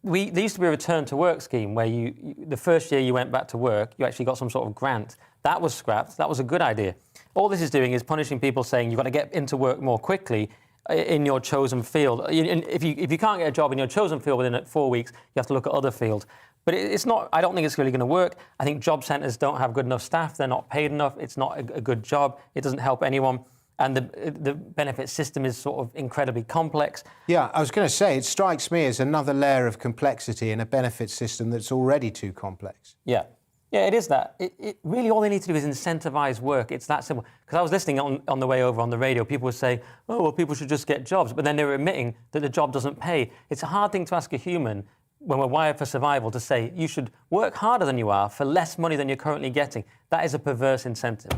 there used to be a return to work scheme where the first year you went back to work, you actually got some sort of grant. That was scrapped. That was a good idea. All this is doing is punishing people, saying you've got to get into work more quickly in your chosen field. If you can't get a job in your chosen field within 4 weeks, you have to look at other fields. But it's not, I don't think it's really going to work. I think job centres don't have good enough staff. They're not paid enough. It's not a good job. It doesn't help anyone. And the benefit system is sort of incredibly complex. Yeah, I was going to say, it strikes me as another layer of complexity in a benefit system that's already too complex. Yeah. Yeah, it is that. It really, all they need to do is incentivise work. It's that simple. Because I was listening on the way over on the radio, people were saying, oh, well, people should just get jobs. But then they were admitting that the job doesn't pay. It's a hard thing to ask a human when we're wired for survival to say you should work harder than you are for less money than you're currently getting. That is a perverse incentive.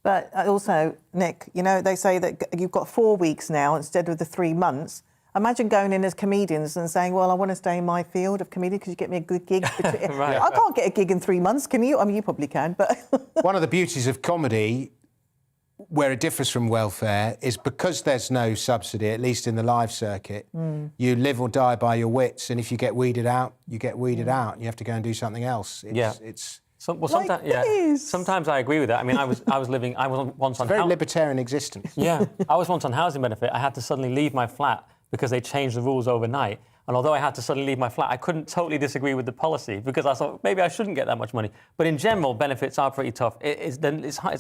But also, Nick, you know, they say that you've got 4 weeks now instead of the 3 months. Imagine going in as comedians and saying, well, I want to stay in my field of comedy because you get me a good gig. Right. I can't get a gig in 3 months, can you? I mean, you probably can, but... One of the beauties of comedy, where it differs from welfare, is because there's no subsidy, at least in the live circuit, you live or die by your wits, and if you get weeded out, you get weeded out, and you have to go and do something else. Sometimes I agree with that. I mean, I was once on... It's a very libertarian existence. Yeah. I was once on housing benefit. I had to suddenly leave my flat because they changed the rules overnight. And although I had to suddenly leave my flat, I couldn't totally disagree with the policy because I thought maybe I shouldn't get that much money. But in general, benefits are pretty tough. It's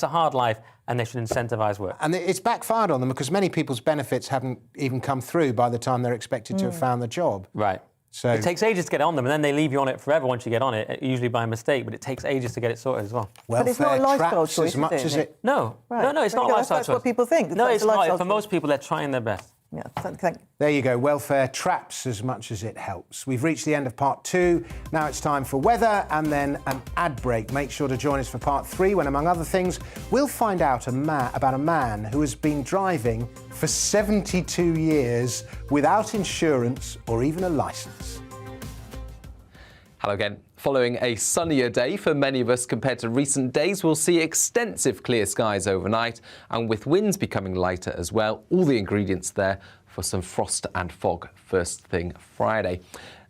a hard life, and they should incentivise work. And it's backfired on them because many people's benefits haven't even come through by the time they're expected to have found the job. Right. So it takes ages to get on them, and then they leave you on it forever once you get on it, usually by mistake, but it takes ages to get it sorted as well. But it's not a lifestyle traps choice, as much as it... No, right. no, it's not a lifestyle choice. That's what people think. No, it's not. For most people, they're trying their best. Yeah, thank you. There you go. Welfare traps as much as it helps. We've reached the end of part 2. Now it's time for weather and then an ad break. Make sure to join us for part 3 when, among other things, we'll find out about a man who has been driving for 72 years without insurance or even a licence. Hello again. Following a sunnier day for many of us compared to recent days, we'll see extensive clear skies overnight, and with winds becoming lighter as well, all the ingredients there for some frost and fog first thing Friday.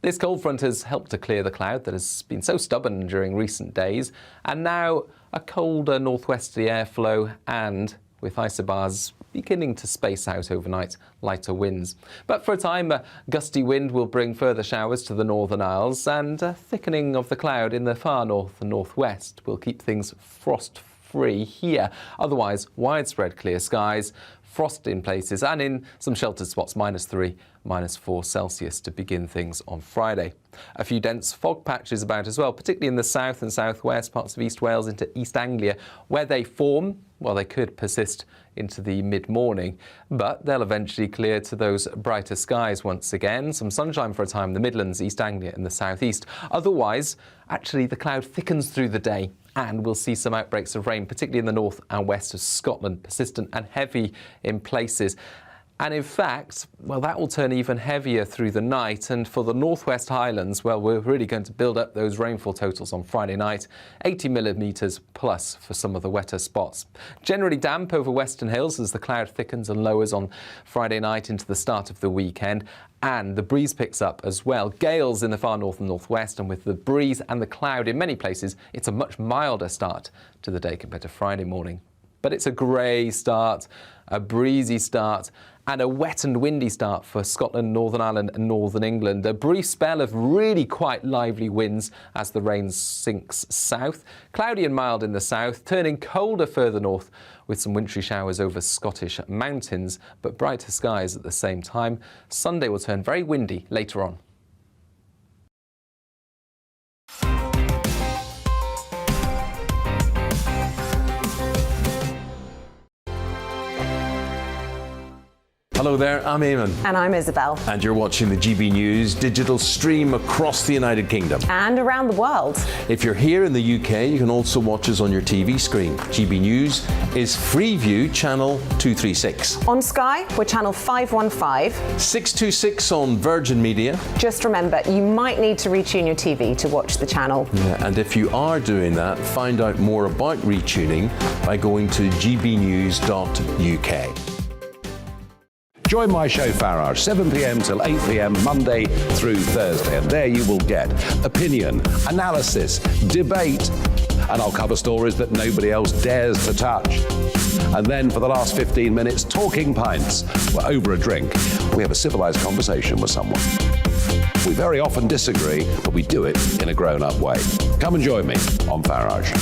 This cold front has helped to clear the cloud that has been so stubborn during recent days, and now a colder northwesterly airflow and, with isobars beginning to space out overnight, lighter winds. But for a time, a gusty wind will bring further showers to the Northern Isles, and a thickening of the cloud in the far north and northwest will keep things frost-free here. Otherwise, widespread clear skies, frost in places, and in some sheltered spots, -3, -4 Celsius to begin things on Friday. A few dense fog patches about as well, particularly in the south and southwest, parts of East Wales into East Anglia. Where they form, well, they could persist into the mid-morning, but they'll eventually clear to those brighter skies once again. Some sunshine for a time in the Midlands, East Anglia and the southeast. Otherwise, actually, the cloud thickens through the day, and we'll see some outbreaks of rain, particularly in the north and west of Scotland, persistent and heavy in places. And in fact, well, that will turn even heavier through the night. And for the Northwest Highlands, well, we're really going to build up those rainfall totals on Friday night, 80 millimetres plus for some of the wetter spots. Generally damp over Western Hills as the cloud thickens and lowers on Friday night into the start of the weekend. And the breeze picks up as well. Gales in the far north and northwest, and with the breeze and the cloud in many places, it's a much milder start to the day compared to Friday morning. But it's a grey start, a breezy start, and a wet and windy start for Scotland, Northern Ireland and Northern England. A brief spell of really quite lively winds as the rain sinks south. Cloudy and mild in the south, turning colder further north with some wintry showers over Scottish mountains, but brighter skies at the same time. Sunday will turn very windy later on. Hello there, I'm Eamon. And I'm Isabel. And you're watching the GB News digital stream across the United Kingdom. And around the world. If you're here in the UK, you can also watch us on your TV screen. GB News is Freeview channel 236. On Sky, we're channel 515. 626 on Virgin Media. Just remember, you might need to retune your TV to watch the channel. Yeah, and if you are doing that, find out more about retuning by going to gbnews.uk. Join my show Farage, 7 p.m. till 8 p.m. Monday through Thursday, and there you will get opinion, analysis, debate, and I'll cover stories that nobody else dares to touch. And then for the last 15 minutes, talking pints. We're over a drink. We have a civilised conversation with someone. We very often disagree, but we do it in a grown-up way. Come and join me on Farage.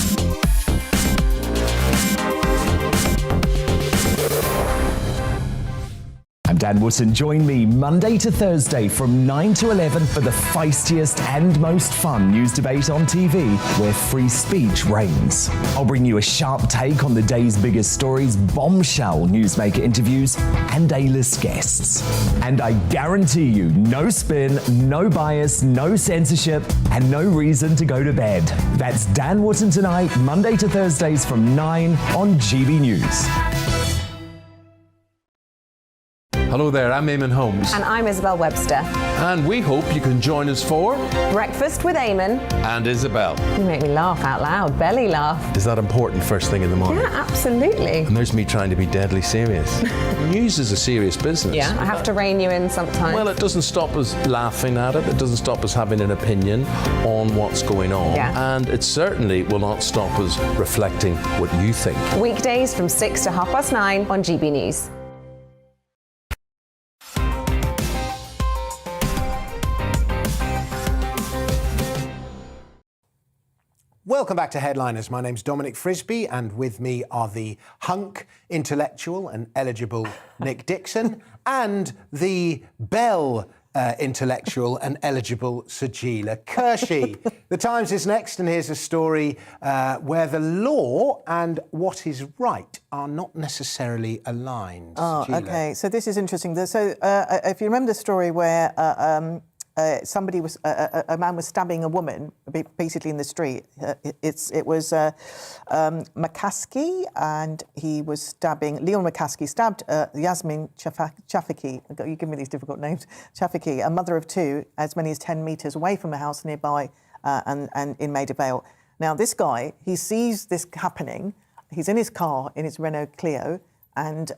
I'm Dan Wootton. Join me Monday to Thursday from 9 to 11 for the feistiest and most fun news debate on TV, where free speech reigns. I'll bring you a sharp take on the day's biggest stories, bombshell newsmaker interviews, and A-list guests. And I guarantee you, no spin, no bias, no censorship, and no reason to go to bed. That's Dan Wootton tonight, Monday to Thursdays from 9 on GB News. Hello there, I'm Eamon Holmes. And I'm Isabel Webster. And we hope you can join us for Breakfast with Eamon. And Isabel. You make me laugh out loud, belly laugh. Is that important first thing in the morning? Yeah, absolutely. And there's me trying to be deadly serious. News is a serious business. Yeah, I have to rein you in sometimes. Well, it doesn't stop us laughing at it. It doesn't stop us having an opinion on what's going on. Yeah. And it certainly will not stop us reflecting what you think. Weekdays from 6 to 9:30 on GB News. Welcome back to Headliners. My name's Dominic Frisby, and with me are the hunk, intellectual and eligible Nick Dixon, and the bell intellectual and eligible Sajila Kershi. The Times is next, and here's a story where the law and what is right are not necessarily aligned. Oh, Sajila. OK. So this is interesting. So if you remember the story where somebody was a man was stabbing a woman basically in the street. It was McCaskey, and he was stabbing. Leon McCaskey stabbed Yasmin Chafiki. You give me these difficult names. Chafiki, a mother of two, as many as 10 metres away from a house nearby and in Maida Vale. Now, this guy, he sees this happening. He's in his car, in his Renault Clio, and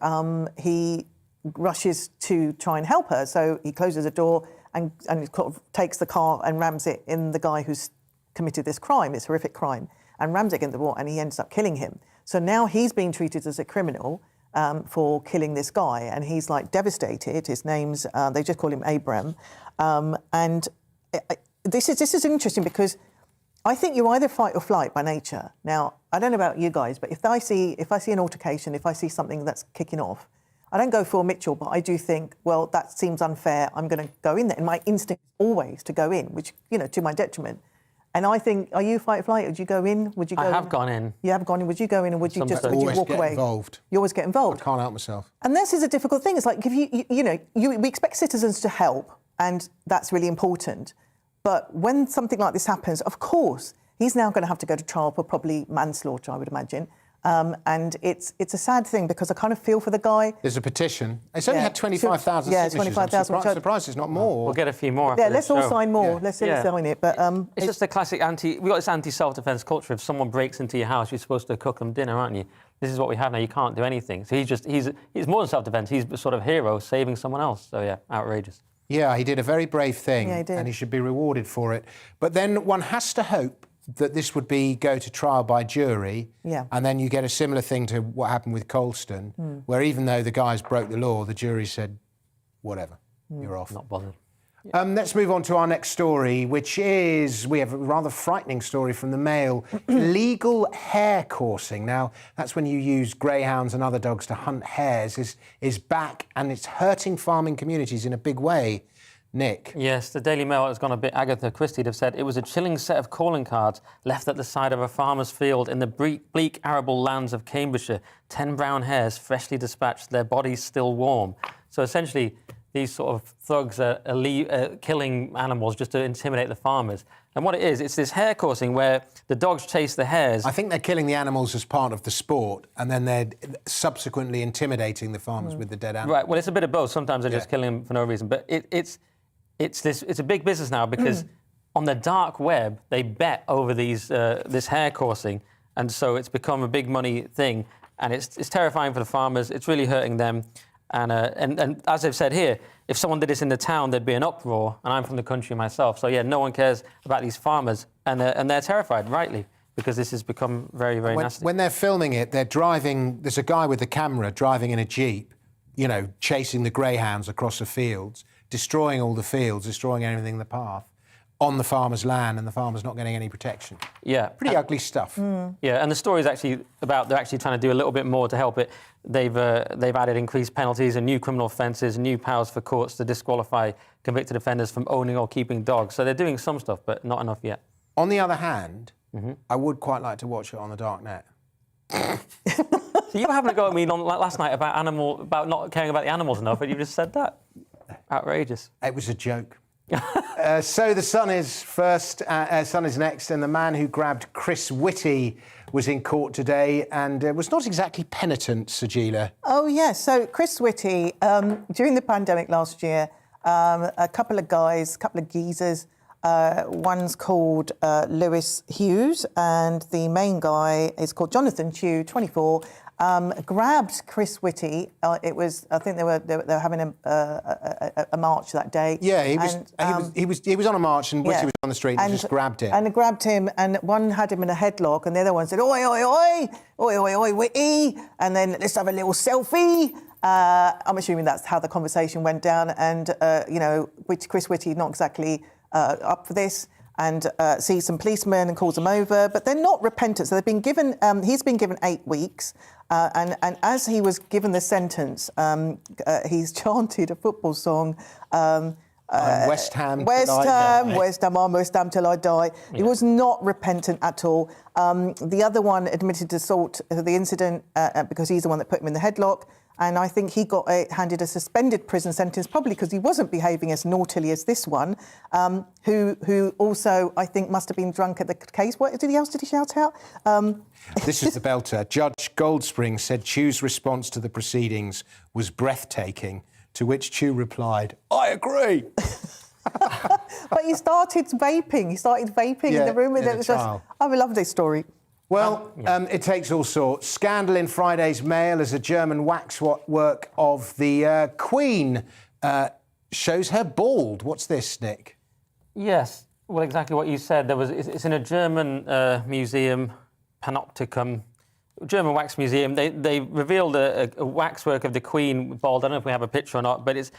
he rushes to try and help her. So he closes the door and sort of takes the car and rams it in the guy who's committed this crime, this horrific crime, and rams it against the wall, and he ends up killing him. So now he's being treated as a criminal for killing this guy, and he's like devastated. His name's, they just call him Abram. This is interesting because I think you're either fight or flight by nature. Now, I don't know about you guys, but if I see an altercation, if I see something that's kicking off, I don't go for Mitchell, but I do think, well, that seems unfair. I'm going to go in there. And my instinct is always to go in, which, to my detriment. And I think, are you fight or flight? Would you go in? Would you go I have gone in. You have gone in. Would you go in, or would you just walk away? Involved. You always get involved. I can't help myself. And this is a difficult thing. It's like, if we expect citizens to help, and that's really important. But when something like this happens, of course, he's now going to have to go to trial for probably manslaughter, I would imagine. And it's a sad thing because I kind of feel for the guy. There's a petition. It's only had 25,000 signatures. 25,000. I'm surprised it's not more. We'll get a few more. Yeah, let's all sign more. Let's sign it. But it's just a classic we got this anti-self-defense culture. If someone breaks into your house, you're supposed to cook them dinner, aren't you? This is what we have now. You can't do anything. So he's more than self-defense. He's a sort of hero saving someone else. So yeah, outrageous. Yeah, he did a very brave thing, he did. and he should be rewarded for it. But then one has to hope that this would go to trial by jury, and then you get a similar thing to what happened with Colston, where even though the guys broke the law, the jury said, whatever, you're off. Not bothered. Let's move on to our next story, which is, we have a rather frightening story from the Mail. Legal hare-coursing. Now, that's when you use greyhounds and other dogs to hunt hares, is back, and it's hurting farming communities in a big way. Nick. Yes, the Daily Mail has gone a bit Agatha Christie. They've said it was a chilling set of calling cards left at the side of a farmer's field in the bleak arable lands of Cambridgeshire. 10 brown hares freshly dispatched, their bodies still warm. So essentially, these sort of thugs are killing animals just to intimidate the farmers. And what it is, it's this hare-coursing where the dogs chase the hares. I think they're killing the animals as part of the sport, and then they're subsequently intimidating the farmers with the dead animals. Right, well, it's a bit of both. Sometimes they're just killing them for no reason. But it's a big business now because on the dark web, they bet over this hare-coursing, and so it's become a big money thing, and it's terrifying for the farmers. It's really hurting them. And as they've said here, if someone did this in the town, there'd be an uproar. And I'm from the country myself, so yeah, no one cares about these farmers, and they're terrified, rightly, because this has become very, very nasty. When they're filming it, they're driving. There's a guy with the camera driving in a jeep, chasing the greyhounds across the fields, destroying all the fields, destroying everything in the path, on the farmer's land, and the farmer's not getting any protection. Yeah. Pretty ugly stuff. Yeah, and the story is actually about they're actually trying to do a little bit more to help it. They've added increased penalties and new criminal offences, new powers for courts to disqualify convicted offenders from owning or keeping dogs. So they're doing some stuff, but not enough yet. On the other hand, I would quite like to watch it on the dark net. So you were having a go at me last night about not caring about the animals enough, but you just said that. Outrageous. It was a joke. So the Sun is first, Sun is next, and the man who grabbed Chris Whitty was in court today and was not exactly penitent, Sajila. Oh, yes. So Chris Whitty, during the pandemic last year, a couple of geezers, one's called Lewis Hughes, and the main guy is called Jonathan Chew, 24, grabbed Chris Whitty. I think they were having a march that day. Yeah, he was on a march, and Whitty was on the street and just grabbed him. And grabbed him, and one had him in a headlock, and the other one said, "Oi, oi, oi, oi, oi, oi, Whitty," and then let's have a little selfie. I'm assuming that's how the conversation went down, and Chris Whitty not exactly up for this, and sees some policemen and calls them over, but they're not repentant. So they've been given. He's been given 8 weeks, and as he was given the sentence, he's chanted a football song. West Ham, I'm West Ham till I die. Yeah. He was not repentant at all. The other one admitted to the incident because he's the one that put him in the headlock. And I think he got handed a suspended prison sentence, probably because he wasn't behaving as naughtily as this one, who also, I think, must have been drunk at the case. What else did he shout out? This is the belter. Judge Goldspring said Chew's response to the proceedings was breathtaking, to which Chew replied, "I agree." But he started vaping. In the room. And it was just, I love this story. Well, it takes all sorts. Scandal in Friday's Mail as a German waxwork of the Queen shows her bald. What's this, Nick? Yes, well, exactly what you said. It's in a German museum, Panopticum, German wax museum. They revealed a waxwork of the Queen bald. I don't know if we have a picture or not, but it's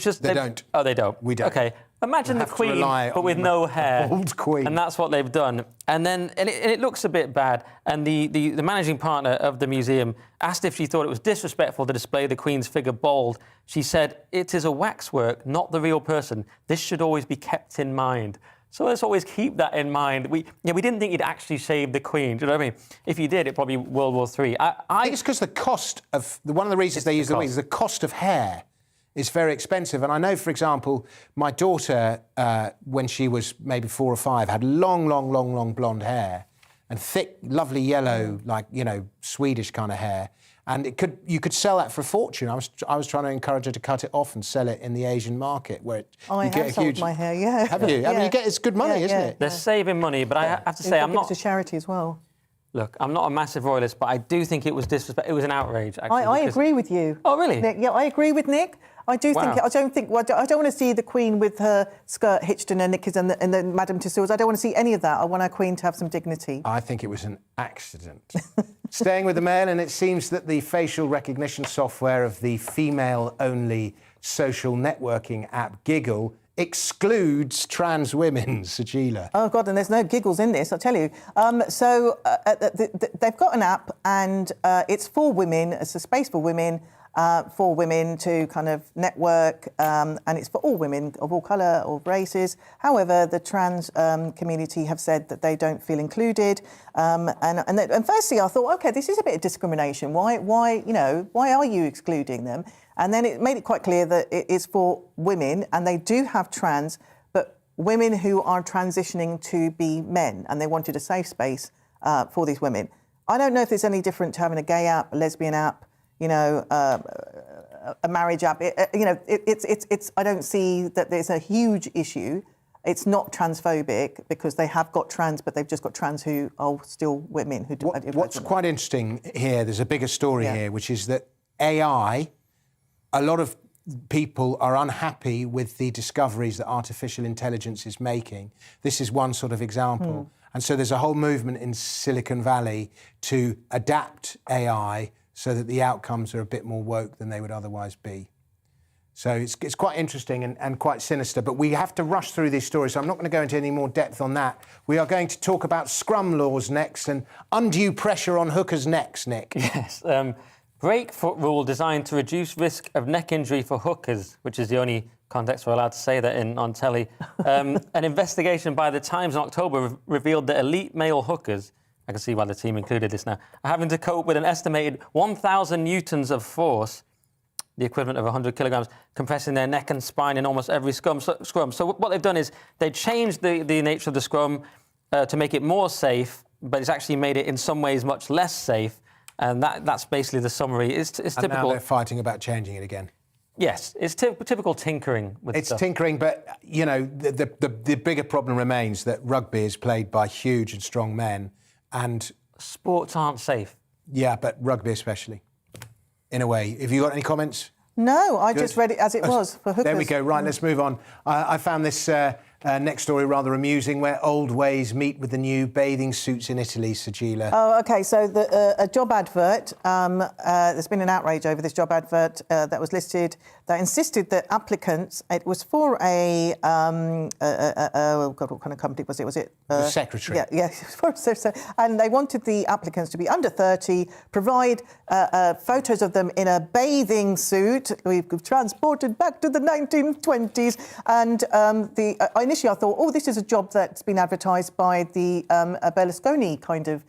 just... They don't. Oh, they don't? We don't. OK. Imagine the Queen, but with no hair. Old Queen. And that's what they've done. And it looks a bit bad. And the managing partner of the museum asked if she thought it was disrespectful to display the Queen's figure bald. She said, "It is a waxwork, not the real person. This should always be kept in mind." So let's always keep that in mind. We didn't think he'd actually shave the Queen. Do you know what I mean? If he did, it'd probably be World War III. I think it's because the cost of... One of the reasons they use the wig is the cost of hair is very expensive. And I know, for example, my daughter, when she was maybe 4 or 5, had long blonde hair and thick, lovely yellow, like, Swedish kind of hair. And you could sell that for a fortune. I was trying to encourage her to cut it off and sell it in the Asian market, where I have sold my hair, yeah. Have you? Yeah. I mean, it's good money, isn't it? They're saving money, but I have to say, I'm not... It's a charity as well. Look, I'm not a massive royalist, but I do think it was disrespectful. It was an outrage, actually. I agree with you. Oh, really? Nick, yeah, I agree with Nick. I don't want to see the Queen with her skirt hitched and her knickers and the Madame Tussauds. I don't want to see any of that. I want our Queen to have some dignity. I think it was an accident. Staying with the Mail, and it seems that the facial recognition software of the female-only social networking app Giggle excludes trans women, Sajila. Oh, God, and there's no giggles in this, I'll tell you. They've got an app, and it's for women. It's a space for women to kind of network, and it's for all women of all colour, all races. However, the trans community have said that they don't feel included. And firstly, I thought, OK, this is a bit of discrimination. Why are you excluding them? And then it made it quite clear that it is for women, and they do have trans, but women who are transitioning to be men, and they wanted a safe space for these women. I don't know if it's any different to having a gay app, a lesbian app, a marriage app. I don't see that there's a huge issue. It's not transphobic because they have got trans, but they've just got trans who are still women. What's quite interesting here, there's a bigger story here, which is that AI, a lot of people are unhappy with the discoveries that artificial intelligence is making. This is one sort of example. And so there's a whole movement in Silicon Valley to adapt AI so that the outcomes are a bit more woke than they would otherwise be. So it's quite interesting and quite sinister, but we have to rush through these stories, so I'm not going to go into any more depth on that. We are going to talk about scrum laws next and undue pressure on hookers' necks, Nick. Yes. Breakfoot rule designed to reduce risk of neck injury for hookers, which is the only context we're allowed to say that in on telly. An investigation by The Times in October revealed that elite male hookers, I can see why the team included this now, are having to cope with an estimated 1,000 newtons of force, the equivalent of 100 kilograms, compressing their neck and spine in almost every scrum. So what they've done is they changed the nature of the scrum to make it more safe, but it's actually made it in some ways much less safe. And that's basically the summary. It's typical. And now they're fighting about changing it again. Yes, it's typical tinkering with stuff. It's tinkering, but, the bigger problem remains that rugby is played by huge and strong men, and... Sports aren't safe. Yeah, but rugby especially, in a way. Have you got any comments? No, I just read it as it was for hookers. There we go. Right, let's move on. I found this next story rather amusing, where old ways meet with the new bathing suits in Italy, Sajila. Oh, OK, so a job advert, there's been an outrage over this job advert that was listed that insisted that applicants, it was for oh, God, what kind of company was it? Was it? The secretary. Yeah. And they wanted the applicants to be under 30, provide photos of them in a bathing suit. We've transported back to the 1920s. And initially I thought, oh, this is a job that's been advertised by the Berlusconi kind of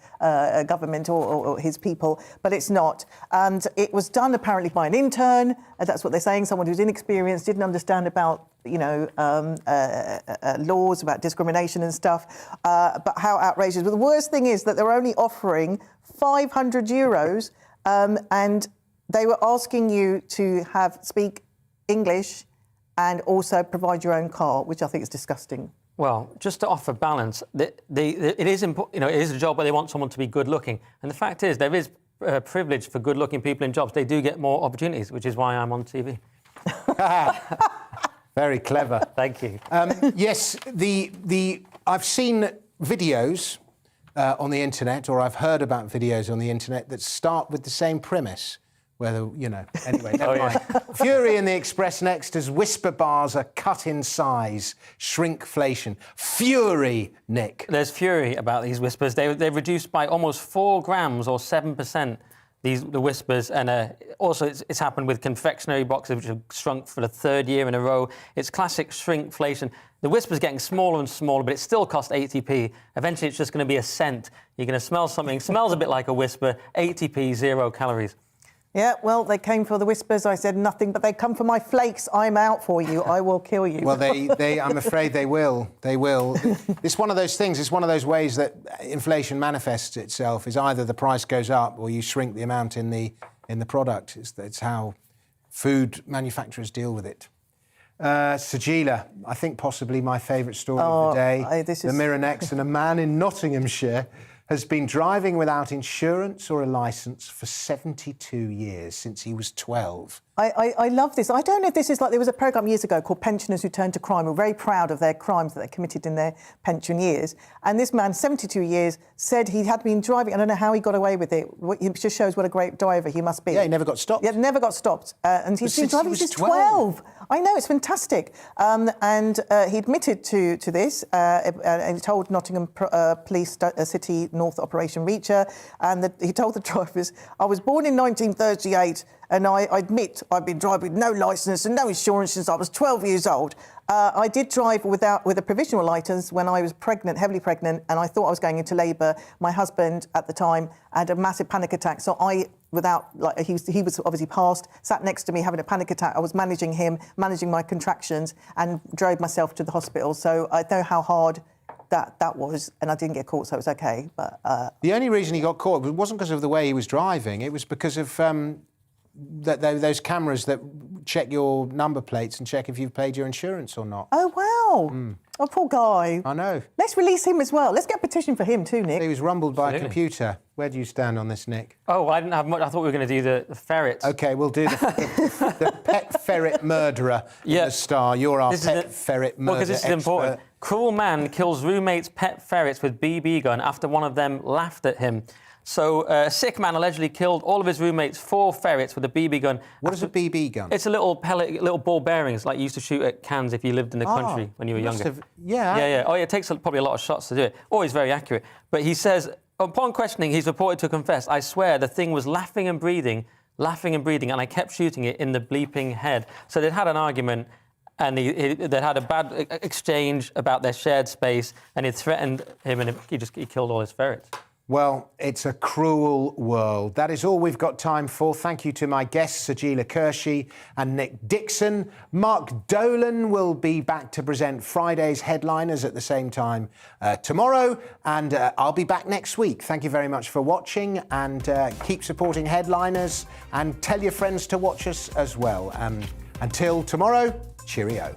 government or his people, but it's not. And it was done apparently by an intern. That's what they're saying, someone who's inexperienced, didn't understand about, laws about discrimination and stuff. But how outrageous. But the worst thing is that they're only offering €500, and they were asking you to speak English and also provide your own car, which I think is disgusting. Well, just to offer balance, it is important. It is a job where they want someone to be good-looking, and the fact is, there is privilege for good-looking people in jobs. They do get more opportunities, which is why I'm on TV. Very clever. Thank you. Yes, I've seen videos on the internet, or I've heard about videos on the internet that start with the same premise. Whether, anyway, never mind. Fury in the Express next as whisper bars are cut in size. Shrinkflation. Fury, Nick. There's fury about these whispers. They've reduced by almost 4 grams or 7%, the whispers. And also it's happened with confectionery boxes, which have shrunk for the 3rd year in a row. It's classic shrinkflation. The whisper's getting smaller and smaller, but it still costs 80p. Eventually, it's just going to be a scent. You're going to smell something, smells a bit like a whisper, 80p, 0 calories. Yeah, well, they came for the whispers. I said nothing, but they come for my flakes. I'm out for you. I will kill you. Well, I'm afraid they will. They will. It's one of those things. It's one of those ways that inflation manifests itself. Is either the price goes up or you shrink the amount in the product. It's how food manufacturers deal with it. Sajila, I think possibly my favourite story of the day. The Mirror next, and a man in Nottinghamshire has been driving without insurance or a licence for 72 years, since he was 12. I love this. I don't know if this is like, there was a programme years ago called Pensioners Who Turn to Crime. We're very proud of their crimes that they committed in their pension years. And this man, 72 years, said he had been driving. I don't know how he got away with it. It just shows what a great driver he must be. Yeah, he never got stopped. Yeah, never got stopped. And he's been driving since 12. I know, it's fantastic. And he admitted to this, and he told Nottingham Police City North Operation Reacher, and he told the drivers, I was born in 1938, and I admit I've been driving with no licence and no insurance since I was 12 years old. I did drive with a provisional licence when I was pregnant, heavily pregnant, and I thought I was going into labour. My husband at the time had a massive panic attack, so he was obviously passed, sat next to me having a panic attack. I was managing him, managing my contractions, and drove myself to the hospital. So I know how hard that was, and I didn't get caught, so it was okay. But the only reason he got caught wasn't because of the way he was driving. It was because of those cameras that check your number plates and check if you've paid your insurance or not. Oh, wow. Oh, poor guy. I know. Let's release him as well. Let's get a petition for him too, Nick. He was rumbled by a computer. Where do you stand on this, Nick? Oh, I didn't have much. I thought we were going to do the ferrets. OK, we'll do the pet ferret murderer in the Star. You're our pet ferret murder because this is important. Cruel man kills roommate's pet ferrets with BB gun after one of them laughed at him. So a sick man allegedly killed all of his roommates' 4 ferrets with a BB gun. What is a BB gun? It's a little pellet, little ball bearings, like you used to shoot at cans if you lived in the country when you were younger. Yeah. Oh, yeah, it takes probably a lot of shots to do it. Always very accurate. But he says, upon questioning, he's reported to confess, I swear the thing was laughing and breathing, and I kept shooting it in the bleeping head. So they'd had an argument, and they'd had a bad exchange about their shared space, and he threatened him, and he killed all his ferrets. Well, it's a cruel world. That is all we've got time for. Thank you to my guests, Sajila Kershi and Nick Dixon. Mark Dolan will be back to present Friday's Headliners at the same time tomorrow, and I'll be back next week. Thank you very much for watching, and keep supporting Headliners, and tell your friends to watch us as well. Until tomorrow, cheerio.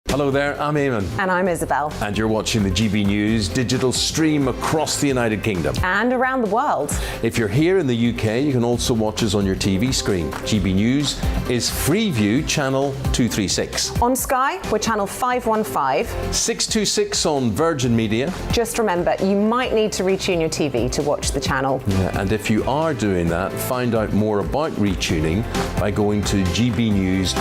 Hello there, I'm Eamon. And I'm Isabel. And you're watching the GB News digital stream across the United Kingdom. And around the world. If you're here in the UK, you can also watch us on your TV screen. GB News is Freeview channel 236. On Sky, we're channel 515. 626 on Virgin Media. Just remember, you might need to retune your TV to watch the channel. Yeah, and if you are doing that, find out more about retuning by going to gbnews.uk.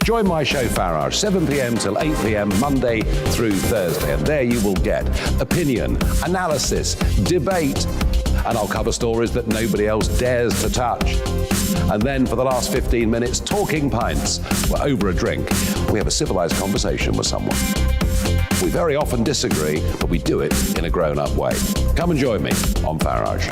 Join my show Farage, 7 p.m. till 8 p.m. Monday through Thursday, and there you will get opinion, analysis, debate, and I'll cover stories that nobody else dares to touch. And then for the last 15 minutes, talking pints. We're over a drink. We have a civilised conversation with someone. We very often disagree, but we do it in a grown-up way. Come and join me on Farage.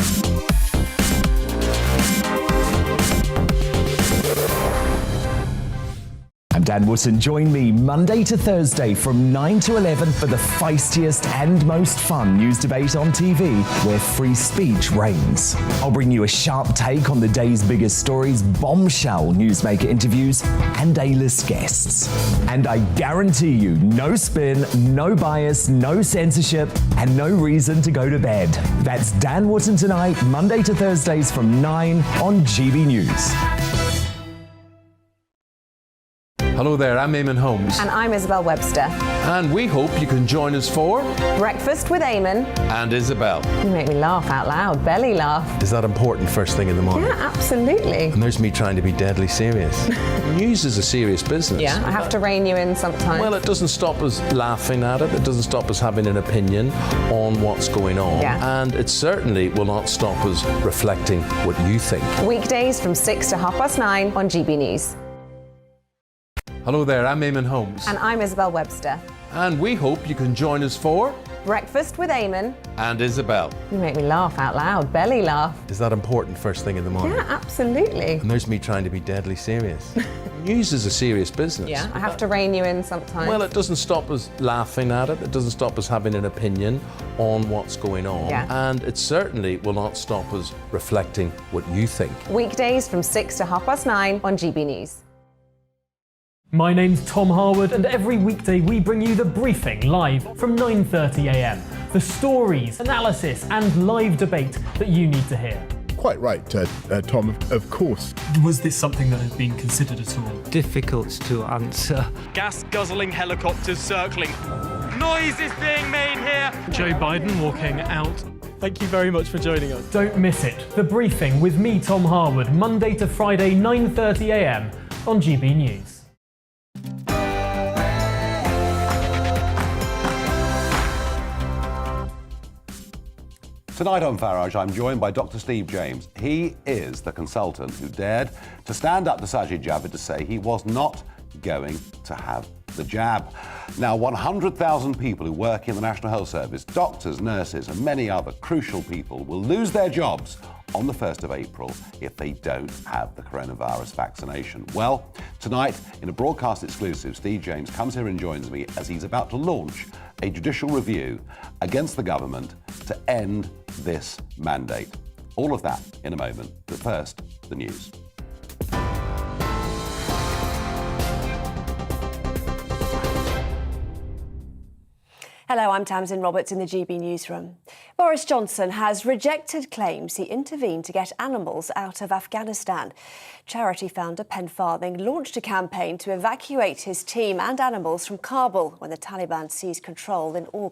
I'm Dan Wootton. Join me Monday to Thursday from 9 to 11 for the feistiest and most fun news debate on TV, where free speech reigns. I'll bring you a sharp take on the day's biggest stories, bombshell newsmaker interviews, and A-list guests. And I guarantee you, no spin, no bias, no censorship, and no reason to go to bed. That's Dan Wootton Tonight, Monday to Thursdays from 9 on GB News. Hello there, I'm Eamon Holmes. And I'm Isabel Webster. And we hope you can join us for Breakfast with Eamon. And Isabel. You make me laugh out loud, belly laugh. Is that important first thing in the morning? Yeah, absolutely. And there's me trying to be deadly serious. News is a serious business. Yeah, I have to rein you in sometimes. Well, it doesn't stop us laughing at it. It doesn't stop us having an opinion on what's going on. Yeah. And it certainly will not stop us reflecting what you think. Weekdays from 6 to 9:30 on GB News. Hello there, I'm Eamon Holmes. And I'm Isabel Webster. And we hope you can join us for Breakfast with Eamon. And Isabel. You make me laugh out loud, belly laugh. Is that important first thing in the morning? Yeah, absolutely. And there's me trying to be deadly serious. News is a serious business. Yeah, I have to rein you in sometimes. Well, it doesn't stop us laughing at it. It doesn't stop us having an opinion on what's going on. Yeah. And it certainly will not stop us reflecting what you think. Weekdays from 6 to 9:30 on GB News. My name's Tom Harwood, and every weekday we bring you The Briefing live from 9:30 a.m. The stories, analysis and live debate that you need to hear. Quite right, Tom, of course. Was this something that had been considered at all? Difficult to answer. Gas-guzzling helicopters circling. Noise is being made here. Joe Biden walking out. Thank you very much for joining us. Don't miss it. The Briefing with me, Tom Harwood, Monday to Friday, 9:30 a.m. on GB News. Tonight on Farage, I'm joined by Dr. Steve James. He is the consultant who dared to stand up to Sajid Javid to say he was not going to have the jab. Now, 100,000 people who work in the National Health Service, doctors, nurses, and many other crucial people will lose their jobs on the 1st of April if they don't have the coronavirus vaccination. Well, tonight, in a broadcast exclusive, Steve James comes here and joins me as he's about to launch a judicial review against the government to end this mandate. All of that in a moment, but first, the news. Hello, I'm Tamsin Roberts in the GB newsroom. Boris Johnson has rejected claims he intervened to get animals out of Afghanistan. Charity founder Pen Farthing launched a campaign to evacuate his team and animals from Kabul when the Taliban seized control in August.